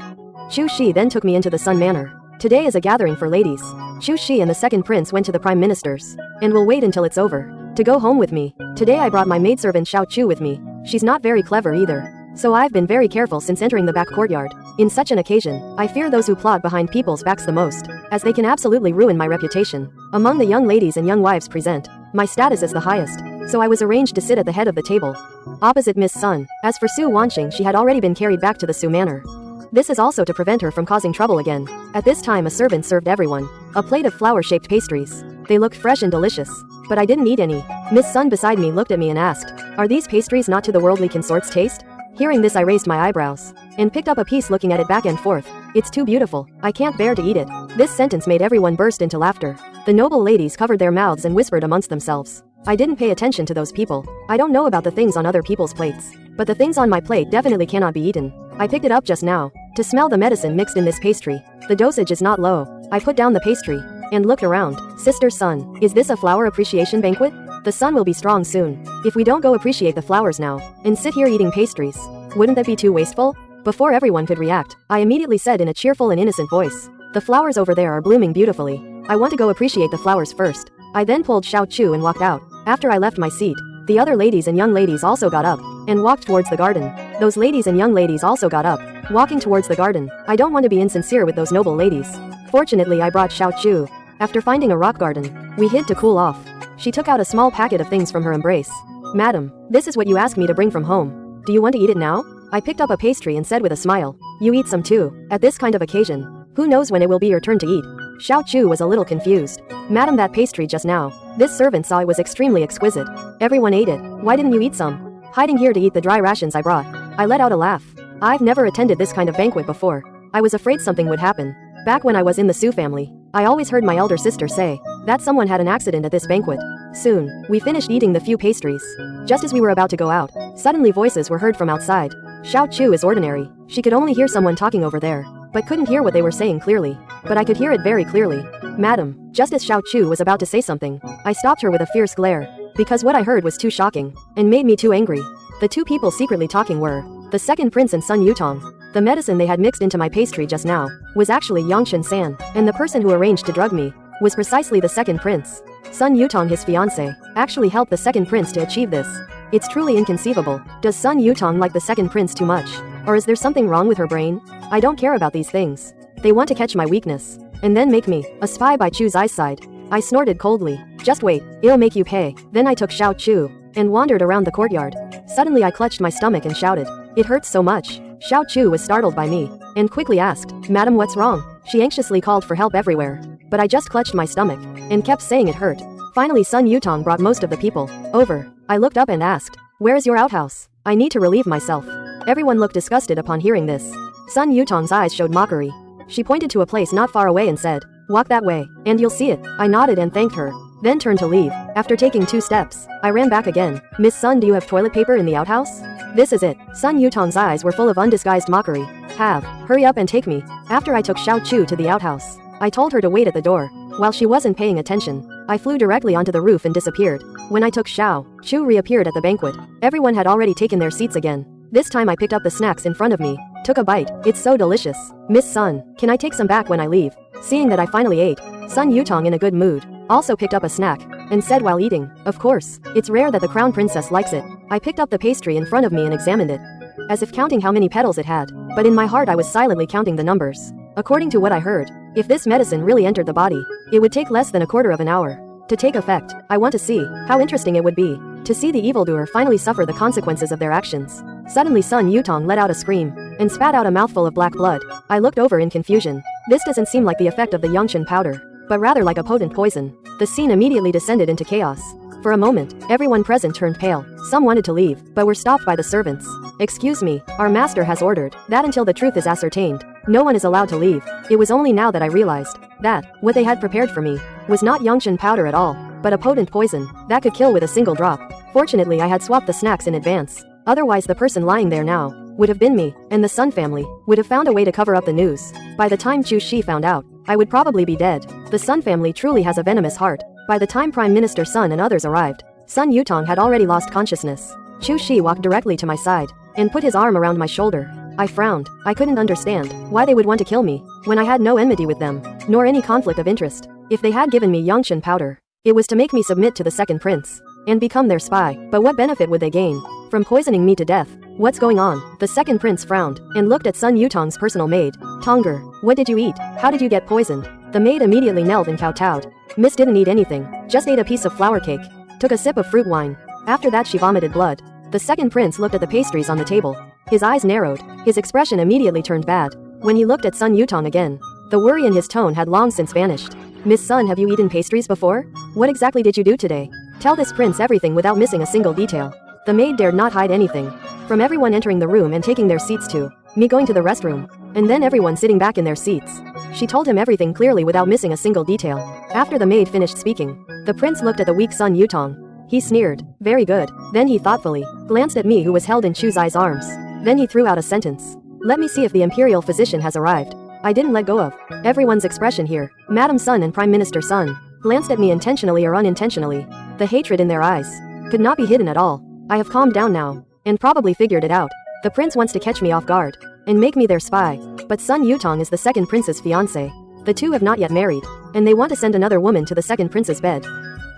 Chu Shi then took me into the Sun Manor. Today is a gathering for ladies. Chu Shi and the second prince went to the Prime Minister's and will wait until it's over to go home with me. Today I brought my maidservant Xiao Chu with me. She's not very clever either, so I've been very careful since entering the back courtyard. In such an occasion, I fear those who plot behind people's backs the most, as they can absolutely ruin my reputation. Among the young ladies and young wives present, my status is the highest, so I was arranged to sit at the head of the table, opposite Miss Sun. As for Su Wanqing, she had already been carried back to the Su Manor. This is also to prevent her from causing trouble again. At this time, a servant served everyone a plate of flower-shaped pastries. They looked fresh and delicious, but I didn't eat any. Miss Sun beside me looked at me and asked, "Are these pastries not to the worldly consort's taste?" Hearing this, I raised my eyebrows and picked up a piece, looking at it back and forth. It's too beautiful. I can't bear to eat it. This sentence made everyone burst into laughter. The noble ladies covered their mouths and whispered amongst themselves. I didn't pay attention to those people. I don't know about the things on other people's plates, but the things on my plate definitely cannot be eaten. I picked it up just now to smell the medicine mixed in this pastry. The dosage is not low. I put down the pastry and looked around. Sister Sun, is this a flower appreciation banquet? The sun will be strong soon. If we don't go appreciate the flowers now and sit here eating pastries, wouldn't that be too wasteful? Before everyone could react, I immediately said in a cheerful and innocent voice, "The flowers over there are blooming beautifully. I want to go appreciate the flowers first." I then pulled Xiao Chu and walked out. After I left my seat, the other ladies and young ladies also got up and walked towards the garden. Those ladies and young ladies also got up, walking towards the garden. I don't want to be insincere with those noble ladies. Fortunately, I brought Xiao Chu. After finding a rock garden, we hid to cool off. She took out a small packet of things from her embrace. "Madam, this is what you asked me to bring from home. Do you want to eat it now?" I picked up a pastry and said with a smile, "You eat some too. At this kind of occasion, who knows when it will be your turn to eat." Xiao Chu was a little confused. "Madam, that pastry just now, this servant saw it was extremely exquisite. Everyone ate it. Why didn't you eat some?" "Hiding here to eat the dry rations I brought." I let out a laugh. I've never attended this kind of banquet before. I was afraid something would happen. Back when I was in the Su family, I always heard my elder sister say that someone had an accident at this banquet. Soon, we finished eating the few pastries. Just as we were about to go out, suddenly voices were heard from outside. Xiao Chu is ordinary. She could only hear someone talking over there, but couldn't hear what they were saying clearly. But I could hear it very clearly. "Madam," just as Xiao Chu was about to say something, I stopped her with a fierce glare, because what I heard was too shocking and made me too angry. The two people secretly talking were the second prince and Sun Yutong. The medicine they had mixed into my pastry just now was actually Yangshan San, and the person who arranged to drug me was precisely the second prince. Sun Yutong, his fiancé, actually helped the second prince to achieve this. It's truly inconceivable. Does Sun Yutong like the second prince too much? Or is there something wrong with her brain? I don't care about these things. They want to catch my weakness and then make me a spy by Chu's eyesight. I snorted coldly. "Just wait, it'll make you pay." Then I took Xiao Chu and wandered around the courtyard. Suddenly I clutched my stomach and shouted, "It hurts so much." Xiao Chu was startled by me and quickly asked, "Madam, what's wrong?" She anxiously called for help everywhere, but I just clutched my stomach and kept saying it hurt. Finally, Sun Yutong brought most of the people over. I looked up and asked, "Where is your outhouse? I need to relieve myself." Everyone looked disgusted upon hearing this. Sun Yutong's eyes showed mockery. She pointed to a place not far away and said, "Walk that way, and you'll see it." I nodded and thanked her, then turned to leave. After taking 2 steps, I ran back again. "Miss Sun, do you have toilet paper in the outhouse?" "This is it." Sun Yutong's eyes were full of undisguised mockery. "Have. Hurry up and take me." After I took Xiao Chu to the outhouse, I told her to wait at the door. While she wasn't paying attention, I flew directly onto the roof and disappeared. When I took Xiao Chu reappeared at the banquet. Everyone had already taken their seats again. This time I picked up the snacks in front of me, took a bite. "It's so delicious. Miss Sun, can I take some back when I leave?" Seeing that I finally ate, Sun Yutong, in a good mood, also picked up a snack and said while eating, "Of course, it's rare that the crown princess likes it." I picked up the pastry in front of me and examined it, as if counting how many petals it had, but in my heart I was silently counting the numbers. According to what I heard, if this medicine really entered the body, it would take less than a quarter of an hour to take effect. I want to see how interesting it would be to see the evildoer finally suffer the consequences of their actions. Suddenly Sun Yutong let out a scream and spat out a mouthful of black blood. I looked over in confusion. This doesn't seem like the effect of the Yongchen powder, but rather like a potent poison. The scene immediately descended into chaos. For a moment, everyone present turned pale. Some wanted to leave, but were stopped by the servants. "Excuse me, our master has ordered that until the truth is ascertained, no one is allowed to leave." It was only now that I realized that what they had prepared for me was not Yongchen powder at all, but a potent poison that could kill with a single drop. Fortunately, I had swapped the snacks in advance. Otherwise, the person lying there now would have been me, and the Sun family would have found a way to cover up the news. By the time Chu Shi found out, I would probably be dead. The Sun family truly has a venomous heart. By the time Prime Minister Sun and others arrived, Sun Yutong had already lost consciousness. Chu Shi walked directly to my side and put his arm around my shoulder. I frowned. I couldn't understand why they would want to kill me when I had no enmity with them, nor any conflict of interest. If they had given me Yongchen powder, it was to make me submit to the second prince and become their spy. But what benefit would they gain from poisoning me to death? What's going on? The second prince frowned and looked at Sun Yutong's personal maid. "Tonger, what did you eat? How did you get poisoned?" The maid immediately knelt and kowtowed. "Miss didn't eat anything, just ate a piece of flour cake. Took a sip of fruit wine. After that she vomited blood." The second prince looked at the pastries on the table. His eyes narrowed. His expression immediately turned bad. When he looked at Sun Yutong again, the worry in his tone had long since vanished. "Miss Sun, have you eaten pastries before? What exactly did you do today? Tell this prince everything without missing a single detail." The maid dared not hide anything from everyone entering the room and taking their seats to me going to the restroom, and then everyone sitting back in their seats. She told him everything clearly without missing a single detail. After the maid finished speaking, the prince looked at the weak Sun Yutong. He sneered. "Very good." Then he thoughtfully glanced at me, who was held in Chu Zai's arms. Then he threw out a sentence. "Let me see if the imperial physician has arrived." I didn't let go of everyone's expression here. Madam Sun and Prime Minister Sun glanced at me intentionally or unintentionally. The hatred in their eyes could not be hidden at all. I have calmed down now and probably figured it out. The prince wants to catch me off guard and make me their spy. But Sun Yutong is the second prince's fiancé. The two have not yet married, and they want to send another woman to the second prince's bed.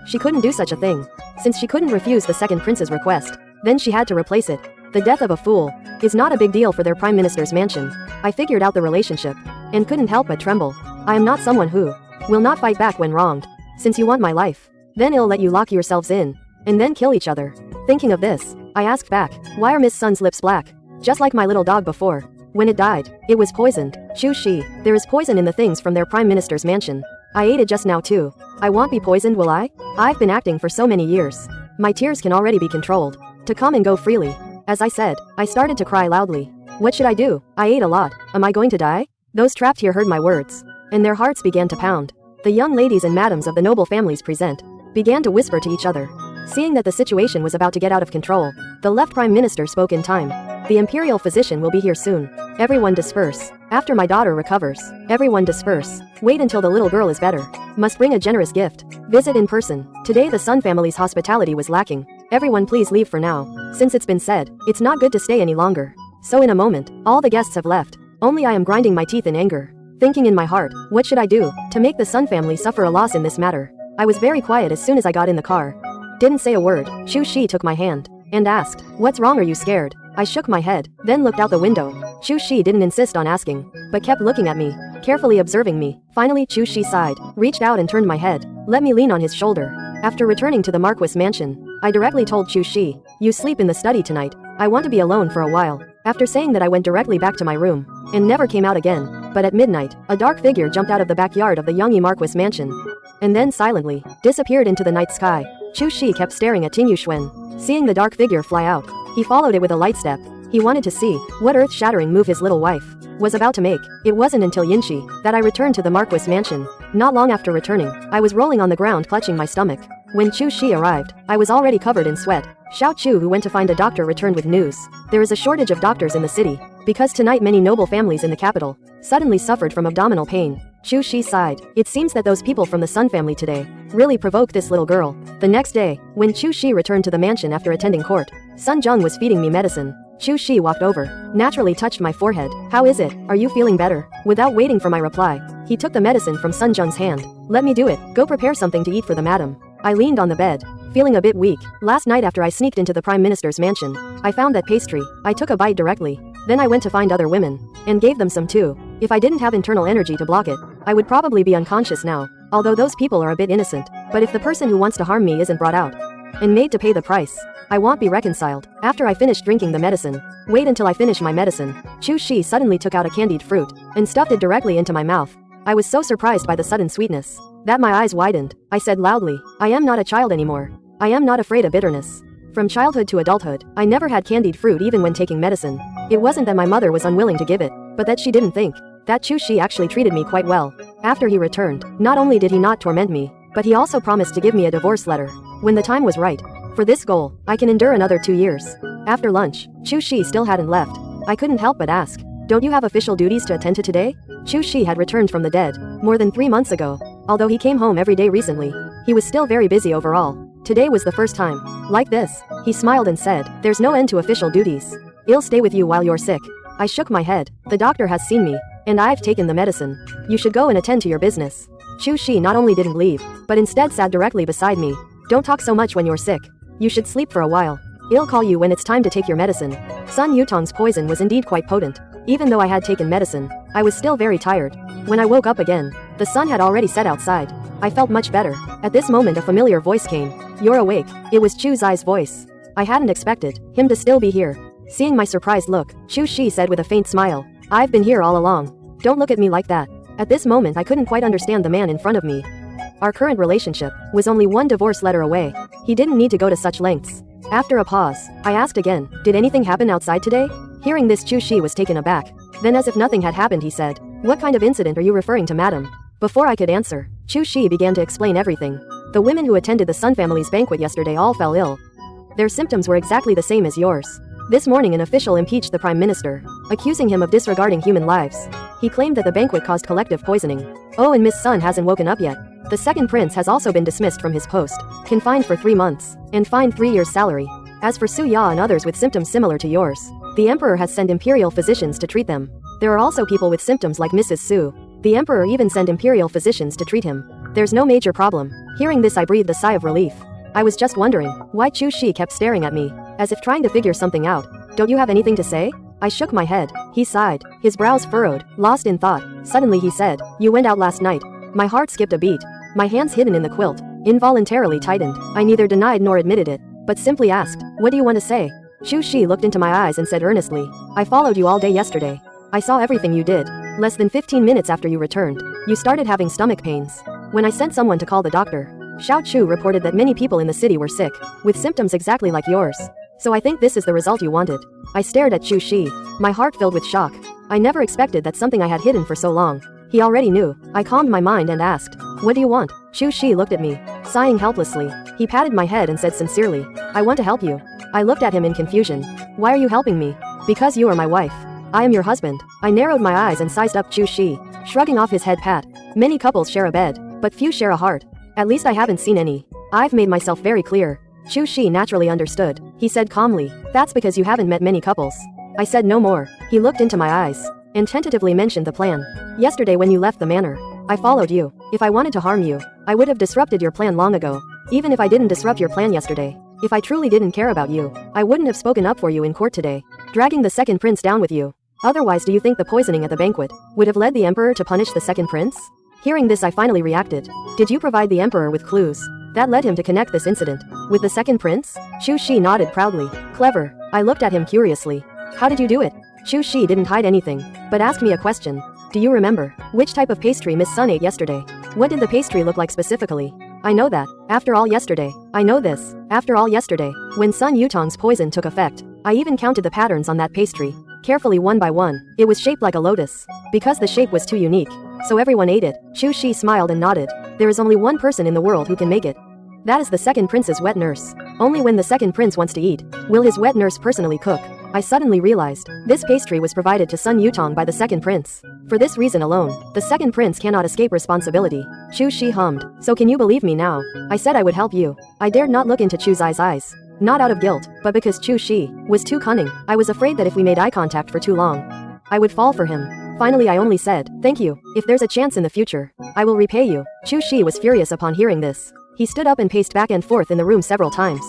She couldn't do such a thing, since she couldn't refuse the second prince's request. Then she had to replace it. The death of a fool is not a big deal for their prime minister's mansion. I figured out the relationship and couldn't help but tremble. I am not someone who will not fight back when wronged. Since you want my life, then I'll let you lock yourselves in and then kill each other. Thinking of this, I asked back, "Why are Miss Sun's lips black? Just like my little dog before. When it died, it was poisoned." "Chu Shi, there is poison in the things from their prime minister's mansion. I ate it just now too. I won't be poisoned, will I? I've been acting for so many years. My tears can already be controlled to come and go freely." As I said, I started to cry loudly. What should I do? I ate a lot. Am I going to die? Those trapped here heard my words, and their hearts began to pound. The young ladies and madams of the noble families present began to whisper to each other. Seeing that the situation was about to get out of control, the left prime minister spoke in time. "The imperial physician will be here soon. Everyone disperse. After my daughter recovers, everyone disperse. Wait until the little girl is better. Must bring a generous gift. Visit in person. Today the Sun family's hospitality was lacking. Everyone please leave for now. Since it's been said, it's not good to stay any longer." So in a moment, all the guests have left. Only I am grinding my teeth in anger, thinking in my heart, what should I do to make the Sun family suffer a loss in this matter? I was very quiet as soon as I got in the car. Didn't say a word. Chu Shi took my hand and asked, "What's wrong, are you scared?" I shook my head, then looked out the window. Chu Shi didn't insist on asking, but kept looking at me, carefully observing me. Finally Chu Shi sighed, reached out and turned my head. Let me lean on his shoulder. After returning to the Marquis mansion, I directly told Chu Shi, "You sleep in the study tonight. I want to be alone for a while." After saying that, I went directly back to my room and never came out again. But at midnight, a dark figure jumped out of the backyard of the Yangyi Marquis mansion and then silently disappeared into the night sky. Chu Shi kept staring at Ting Yuxuan. Seeing the dark figure fly out, he followed it with a light step. He wanted to see what earth-shattering move his little wife was about to make. It wasn't until Yinshi that I returned to the Marquis mansion. Not long after returning, I was rolling on the ground clutching my stomach. When Chu Shi arrived, I was already covered in sweat. Xiao Chu, who went to find a doctor, returned with news. There is a shortage of doctors in the city, because tonight many noble families in the capital suddenly suffered from abdominal pain. Chu Shi sighed. It seems that those people from the Sun family today really provoked this little girl. The next day, when Chu Shi returned to the mansion after attending court, Sun Zheng was feeding me medicine. Chu Shi walked over, naturally touched my forehead. "How is it? Are you feeling better?" Without waiting for my reply, he took the medicine from Sun Zheng's hand. "Let me do it. Go prepare something to eat for the madam." I leaned on the bed, feeling a bit weak. Last night after I sneaked into the Prime Minister's mansion, I found that pastry. I took a bite directly. Then I went to find other women, and gave them some too. If I didn't have internal energy to block it, I would probably be unconscious now. Although those people are a bit innocent. But if the person who wants to harm me isn't brought out and made to pay the price, I won't be reconciled. After I finished drinking the medicine, wait until I finish my medicine. Chu Shi suddenly took out a candied fruit and stuffed it directly into my mouth. I was so surprised by the sudden sweetness that my eyes widened. I said loudly, I am not a child anymore. I am not afraid of bitterness. From childhood to adulthood, I never had candied fruit even when taking medicine. It wasn't that my mother was unwilling to give it, but that she didn't think that Chu Shi actually treated me quite well. After he returned, not only did he not torment me, but he also promised to give me a divorce letter when the time was right. For this goal, I can endure another 2 years. After lunch, Chu Shi still hadn't left. I couldn't help but ask, don't you have official duties to attend to today? Chu Shi had returned from the dead more than 3 months ago. Although he came home every day recently, he was still very busy overall. Today was the first time like this. He smiled and said, there's no end to official duties. I'll stay with you while you're sick. I shook my head. The doctor has seen me, and I've taken the medicine. You should go and attend to your business. Chu Shi not only didn't leave, but instead sat directly beside me. Don't talk so much when you're sick. You should sleep for a while. I'll call you when it's time to take your medicine. Sun Yutong's poison was indeed quite potent. Even though I had taken medicine, I was still very tired. When I woke up again, the sun had already set outside. I felt much better. At this moment a familiar voice came. You're awake. It was Chu Zai's voice. I hadn't expected him to still be here. Seeing my surprised look, Chu Shi said with a faint smile, I've been here all along. Don't look at me like that. At this moment I couldn't quite understand the man in front of me. Our current relationship was only one divorce letter away. He didn't need to go to such lengths. After a pause, I asked again, did anything happen outside today? Hearing this, Chu Shi was taken aback. Then as if nothing had happened he said, what kind of incident are you referring to, madam? Before I could answer, Chu Shi began to explain everything. The women who attended the Sun family's banquet yesterday all fell ill. Their symptoms were exactly the same as yours. This morning an official impeached the Prime Minister, accusing him of disregarding human lives. He claimed that the banquet caused collective poisoning. Oh, and Miss Sun hasn't woken up yet. The second prince has also been dismissed from his post, confined for 3 months, and fined 3 years' salary. As for Su Ya and others with symptoms similar to yours, the emperor has sent imperial physicians to treat them. There are also people with symptoms like Mrs. Su. The emperor even sent imperial physicians to treat him. There's no major problem. Hearing this I breathed a sigh of relief. I was just wondering why Chu Shi kept staring at me, as if trying to figure something out. Don't you have anything to say? I shook my head. He sighed, his brows furrowed, lost in thought. Suddenly he said, you went out last night. My heart skipped a beat. My hands hidden in the quilt involuntarily tightened. I neither denied nor admitted it, but simply asked, what do you want to say? Chu Shi looked into my eyes and said earnestly, I followed you all day yesterday. I saw everything you did. Less than 15 minutes after you returned, you started having stomach pains. When I sent someone to call the doctor, Xiao Chu reported that many people in the city were sick, with symptoms exactly like yours. So I think this is the result you wanted. I stared at Chu Shi, my heart filled with shock. I never expected that something I had hidden for so long. He already knew. I calmed my mind and asked, what do you want? Chu Shi looked at me, sighing helplessly. He patted my head and said sincerely, I want to help you. I looked at him in confusion. Why are you helping me? Because you are my wife. I am your husband. I narrowed my eyes and sized up Chu Shi, shrugging off his head pat. Many couples share a bed, but few share a heart. At least I haven't seen any. I've made myself very clear. Chu Shi naturally understood. He said calmly, that's because you haven't met many couples. I said no more. He looked into my eyes and tentatively mentioned the plan. Yesterday when you left the manor, I followed you. If I wanted to harm you, I would have disrupted your plan long ago. Even if I didn't disrupt your plan yesterday, if I truly didn't care about you, I wouldn't have spoken up for you in court today, dragging the second prince down with you. Otherwise, do you think the poisoning at the banquet would have led the emperor to punish the second prince? Hearing this I finally reacted. Did you provide the emperor with clues that led him to connect this incident with the second prince? Chu Shi nodded proudly. Clever. I looked at him curiously. How did you do it? Chu Shi didn't hide anything, but asked me a question. Do you remember which type of pastry Miss Sun ate yesterday? What did the pastry look like specifically? I know that. After all yesterday. I know this. After all yesterday, when Sun Yutong's poison took effect, I even counted the patterns on that pastry, carefully one by one. It was shaped like a lotus, because the shape was too unique. So everyone ate it. Chu Shi smiled and nodded. There is only one person in the world who can make it. That is the second prince's wet nurse. Only when the second prince wants to eat will his wet nurse personally cook. I suddenly realized this pastry was provided to Sun Yutong by the second prince. For this reason alone, the second prince cannot escape responsibility. Chu Shi hummed. So can you believe me now? I said I would help you. I dared not look into Chu Zai's eyes. Not out of guilt, but because Chu Shi was too cunning. I was afraid that if we made eye contact for too long, I would fall for him. Finally I only said, thank you. If there's a chance in the future, I will repay you. Chu Shi was furious upon hearing this. He stood up and paced back and forth in the room several times.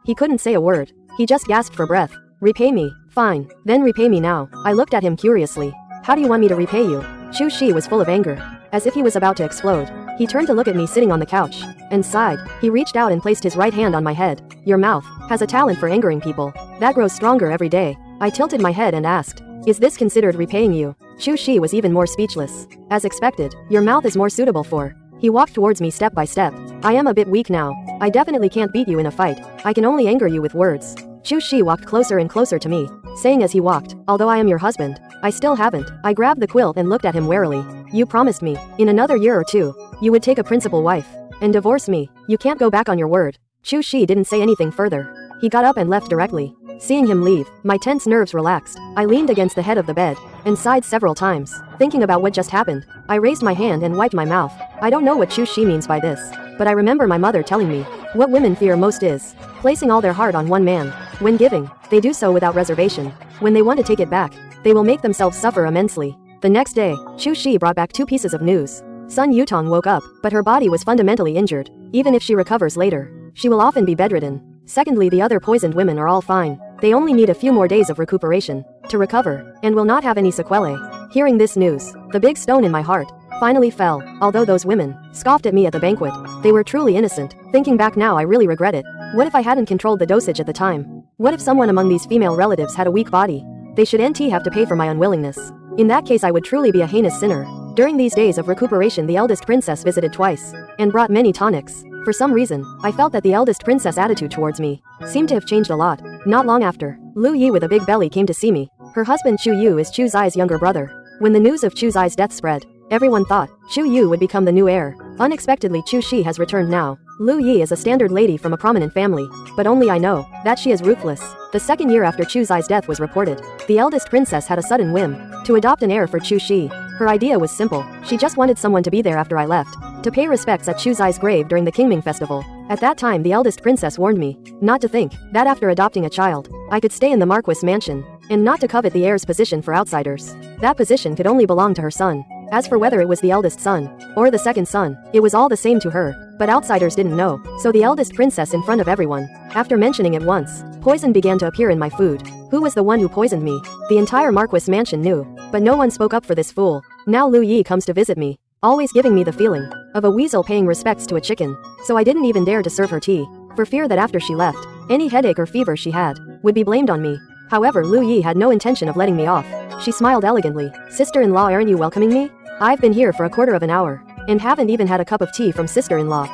He couldn't say a word. He just gasped for breath. Repay me. Fine. Then repay me now. I looked at him curiously. How do you want me to repay you? Chu Shi was full of anger. As if he was about to explode. He turned to look at me sitting on the couch. And sighed. He reached out and placed his right hand on my head. Your mouth has a talent for angering people. That grows stronger every day. I tilted my head and asked. Is this considered repaying you? Chu Shi was even more speechless. As expected, your mouth is more suitable for. He walked towards me step by step. I am a bit weak now. I definitely can't beat you in a fight. I can only anger you with words. Chu Shi walked closer and closer to me, saying as he walked, although I am your husband, I still haven't. I grabbed the quilt and looked at him warily. You promised me, in another year or two, you would take a principal wife and divorce me. You can't go back on your word. Chu Shi didn't say anything further. He got up and left directly. Seeing him leave, my tense nerves relaxed. I leaned against the head of the bed and sighed several times, thinking about what just happened. I raised my hand and wiped my mouth. I don't know what Chu Shi means by this, but I remember my mother telling me, what women fear most is placing all their heart on one man. When giving, they do so without reservation. When they want to take it back, they will make themselves suffer immensely. The next day, Chu Shi brought back 2 pieces of news. Sun Yutong woke up, but her body was fundamentally injured. Even if she recovers later, she will often be bedridden. Secondly, the other poisoned women are all fine. They only need a few more days of recuperation to recover, and will not have any sequelae. Hearing this news, the big stone in my heart finally fell. Although those women scoffed at me at the banquet, they were truly innocent. Thinking back now, I really regret it. What if I hadn't controlled the dosage at the time? What if someone among these female relatives had a weak body? They should have to pay for my unwillingness. In that case, I would truly be a heinous sinner. During these days of recuperation, the eldest princess visited twice and brought many tonics. For some reason, I felt that the eldest princess' attitude towards me seemed to have changed a lot. Not long after, Lu Yi with a big belly came to see me. Her husband Chu Yu is Chu Zai's younger brother. When the news of Chu Zai's death spread, everyone thought Chu Yu would become the new heir. Unexpectedly, Chu Shi has returned now. Lu Yi is a standard lady from a prominent family, but only I know that she is ruthless. The second year after Chu Zai's death was reported, the eldest princess had a sudden whim to adopt an heir for Chu Shi. Her idea was simple. She just wanted someone to be there after I left, to pay respects at Chu Zai's grave during the Qingming festival. At that time, the eldest princess warned me not to think that after adopting a child, I could stay in the Marquis mansion, and not to covet the heir's position for outsiders. That position could only belong to her son. As for whether it was the eldest son or the second son, it was all the same to her, but outsiders didn't know. So the eldest princess in front of everyone, after mentioning it once, poison began to appear in my food. Who was the one who poisoned me? The entire Marquis mansion knew, but no one spoke up for this fool. Now Lu Yi comes to visit me, always giving me the feeling of a weasel paying respects to a chicken. So I didn't even dare to serve her tea, for fear that after she left, any headache or fever she had would be blamed on me. However, Lu Yi had no intention of letting me off. She smiled elegantly. Sister-in-law, aren't you welcoming me? I've been here for a quarter of an hour, and haven't even had a cup of tea from sister-in-law.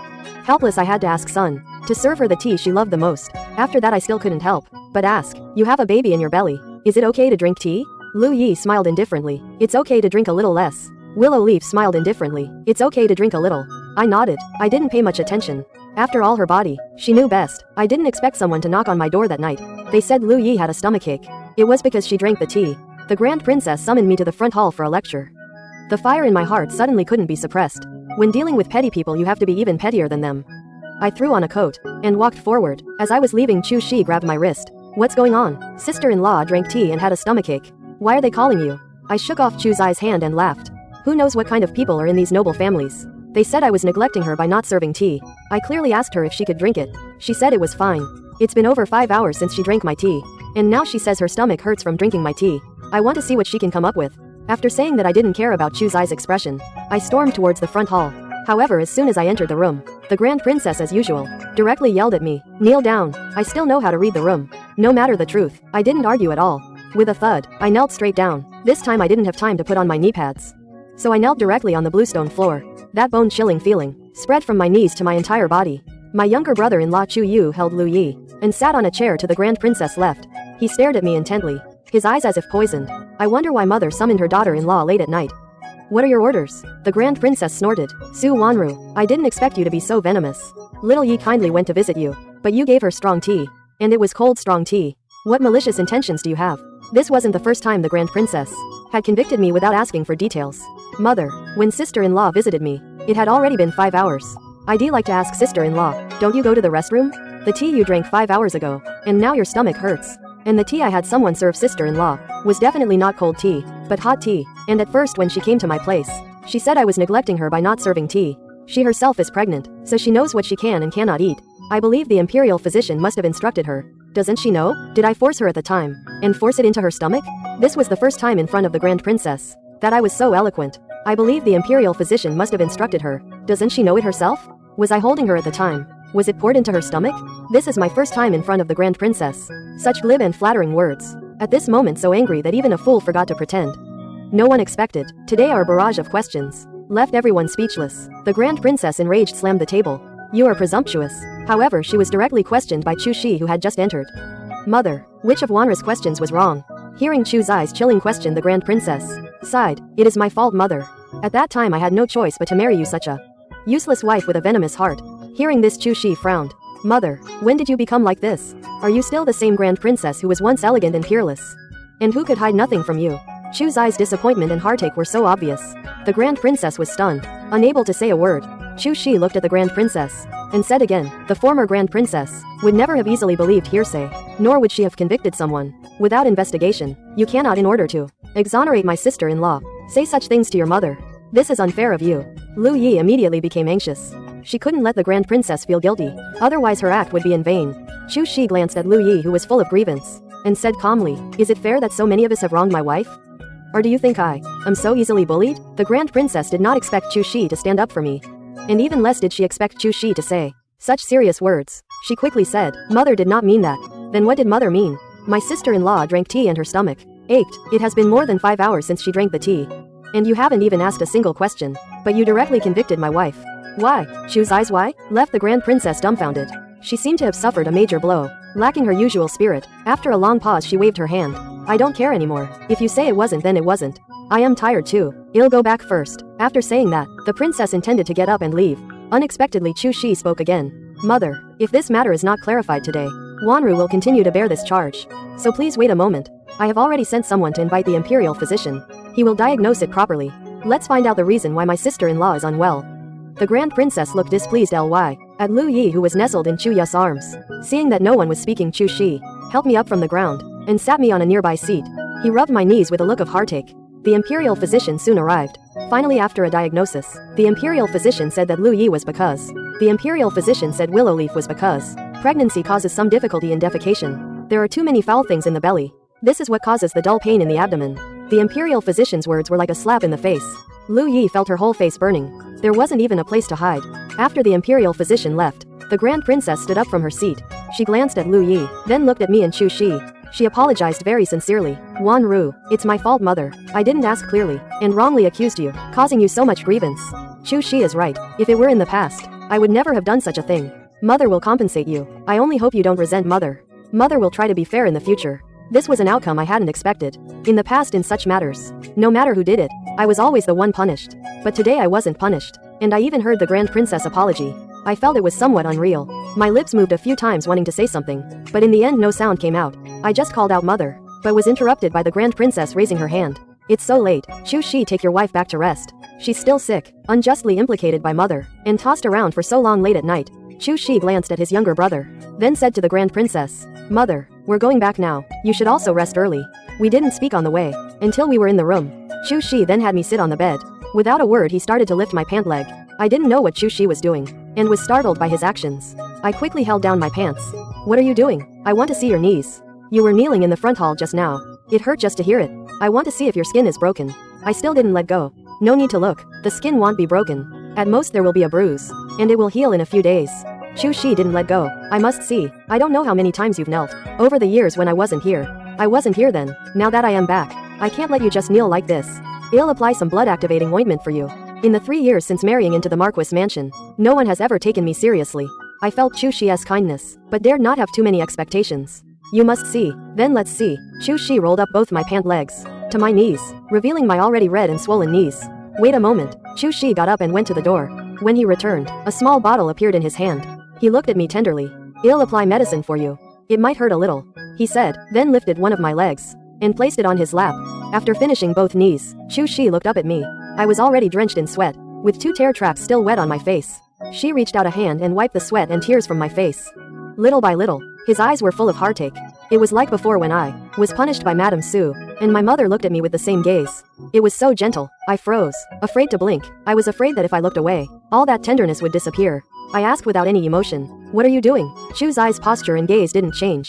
Helpless, I had to ask Sun to serve her the tea she loved the most. After that, I still couldn't help but ask, you have a baby in your belly. Is it okay to drink tea? Lu Yi smiled indifferently. It's okay to drink a little less. Willow Leaf smiled indifferently. It's okay to drink a little. I nodded. I didn't pay much attention. After all, her body, she knew best. I didn't expect someone to knock on my door that night. They said Lu Yi had a stomachache. It was because she drank the tea. The Grand Princess summoned me to the front hall for a lecture. The fire in my heart suddenly couldn't be suppressed. When dealing with petty people, you have to be even pettier than them. I threw on a coat and walked forward. As I was leaving, Chu Shi grabbed my wrist. What's going on? Sister-in-law drank tea and had a stomachache. Why are they calling you? I shook off Chu Zai's hand and laughed. Who knows what kind of people are in these noble families? They said I was neglecting her by not serving tea. I clearly asked her if she could drink it. She said it was fine. It's been over 5 hours since she drank my tea, and now she says her stomach hurts from drinking my tea. I want to see what she can come up with. After saying that I didn't care about Chu Zai's expression, I stormed towards the front hall. However, as soon as I entered the room, the Grand Princess, as usual, directly yelled at me, "Kneel down." I still know how to read the room. No matter the truth, I didn't argue at all. With a thud, I knelt straight down. This time I didn't have time to put on my knee pads, so I knelt directly on the bluestone floor. That bone-chilling feeling spread from my knees to my entire body. My younger brother-in-law Chu Yu held Lu Yi and sat on a chair to the Grand Princess left. He stared at me intently, his eyes as if poisoned. I wonder why mother summoned her daughter-in-law late at night. What are your orders? The Grand Princess snorted. Su Wanru, I didn't expect you to be so venomous. Little Yi kindly went to visit you, but you gave her strong tea, and it was cold strong tea. What malicious intentions do you have? This wasn't the first time the Grand Princess had convicted me without asking for details. Mother, when sister-in-law visited me, it had already been 5 hours. I'd like to ask sister-in-law, don't you go to the restroom? The tea you drank 5 hours ago, and now your stomach hurts. And the tea I had someone serve sister-in-law was definitely not cold tea, but hot tea. And at first when she came to my place, she said I was neglecting her by not serving tea. She herself is pregnant, so she knows what she can and cannot eat. I believe the imperial physician must have instructed her. Doesn't she know? Did I force her at the time? And force it into her stomach? This was the first time in front of the Grand Princess that I was so eloquent. I believe the imperial physician must have instructed her. Doesn't she know it herself? Was I holding her at the time? Was it poured into her stomach? This is my first time in front of the Grand Princess. Such glib and flattering words. At this moment so angry that even a fool forgot to pretend. No one expected. Today our barrage of questions left everyone speechless. The Grand Princess enraged slammed the table. You are presumptuous. However, she was directly questioned by Chu Shi, who had just entered. Mother, which of Wanra's questions was wrong? Hearing Chu's eyes chilling question, the Grand Princess sighed. It is my fault, mother. At that time I had no choice but to marry you, such a useless wife with a venomous heart. Hearing this, Chu Shi frowned. Mother, when did you become like this? Are you still the same Grand Princess who was once elegant and peerless? And who could hide nothing from you? Chu's eyes' disappointment and heartache were so obvious. The Grand Princess was stunned, unable to say a word. Chu Shi looked at the Grand Princess and said again, the former Grand Princess would never have easily believed hearsay, nor would she have convicted someone without investigation. You cannot, in order to exonerate my sister-in-law, say such things to your mother. This is unfair of you. Lu Yi immediately became anxious. She couldn't let the Grand Princess feel guilty, otherwise her act would be in vain. Chu Shi glanced at Lu Yi, who was full of grievance, and said calmly, is it fair that so many of us have wronged my wife? Or do you think I am so easily bullied? The Grand Princess did not expect Chu Shi to stand up for me. And even less did she expect Chu Shi to say such serious words. She quickly said, Mother did not mean that. Then what did Mother mean? My sister-in-law drank tea and her stomach ached. It has been more than 5 hours since she drank the tea. And you haven't even asked a single question. But you directly convicted my wife. Why? Chu's eyes why? Left the Grand Princess dumbfounded. She seemed to have suffered a major blow, lacking her usual spirit. After a long pause she waved her hand. I don't care anymore. If you say it wasn't, then it wasn't. I am tired too. I'll go back first. After saying that, the princess intended to get up and leave. Unexpectedly Chu Shi spoke again. Mother, if this matter is not clarified today, Wanru will continue to bear this charge. So please wait a moment. I have already sent someone to invite the imperial physician. He will diagnose it properly. Let's find out the reason why my sister-in-law is unwell. The Grand Princess looked displeased at Lu Yi, who was nestled in Chu Ya's arms. Seeing that no one was speaking, Chu Shi helped me up from the ground and sat me on a nearby seat. He rubbed my knees with a look of heartache. The imperial physician soon arrived. Finally, after a diagnosis, the imperial physician said that Lu Yi was because. The imperial physician said willow leaf was because. Pregnancy causes some difficulty in defecation. There are too many foul things in the belly. This is what causes the dull pain in the abdomen. The imperial physician's words were like a slap in the face. Lu Yi felt her whole face burning. There wasn't even a place to hide. After the imperial physician left, the Grand Princess stood up from her seat. She glanced at Lu Yi, then looked at me and Chu Shi. She apologized very sincerely. Wan Ru, it's my fault, mother. I didn't ask clearly, and wrongly accused you, causing you so much grievance. Chu Shi is right. If it were in the past, I would never have done such a thing. Mother will compensate you. I only hope you don't resent mother. Mother will try to be fair in the future. This was an outcome I hadn't expected. In the past, in such matters, no matter who did it, I was always the one punished. But today I wasn't punished. And I even heard the Grand Princess apology. I felt it was somewhat unreal. My lips moved a few times wanting to say something, but in the end no sound came out. I just called out mother, but was interrupted by the Grand Princess raising her hand. It's so late. Chu Shi, take your wife back to rest. She's still sick, unjustly implicated by mother, and tossed around for so long late at night. Chu Shi glanced at his younger brother, then said to the Grand Princess, Mother, we're going back now. You should also rest early. We didn't speak on the way, until we were in the room. Chu Shi then had me sit on the bed. Without a word he started to lift my pant leg. I didn't know what Chu Shi was doing, and was startled by his actions. I quickly held down my pants. What are you doing? I want to see your knees. You were kneeling in the front hall just now. It hurt just to hear it. I want to see if your skin is broken. I still didn't let go. No need to look. The skin won't be broken. At most there will be a bruise, and it will heal in a few days. Chu Shi didn't let go. I must see. I don't know how many times you've knelt over the years when I wasn't here. I wasn't here then. Now that I am back, I can't let you just kneel like this. I'll apply some blood-activating ointment for you. In the 3 years since marrying into the Marquis mansion, no one has ever taken me seriously. I felt Chu Shi's kindness, but dared not have too many expectations. You must see. Then let's see. Chu Shi rolled up both my pant legs to my knees, revealing my already red and swollen knees. Wait a moment. Chu Shi got up and went to the door. When he returned, a small bottle appeared in his hand. He looked at me tenderly. I'll apply medicine for you. It might hurt a little, he said, then lifted one of my legs and placed it on his lap. After finishing both knees, Chu Shi looked up at me. I was already drenched in sweat, with 2 tear traps still wet on my face. She reached out a hand and wiped the sweat and tears from my face. Little by little, his eyes were full of heartache. It was like before when I was punished by Madame Su, and my mother looked at me with the same gaze. It was so gentle. I froze, afraid to blink. I was afraid that if I looked away, all that tenderness would disappear. I asked without any emotion. What are you doing? Chu's eyes, posture and gaze didn't change.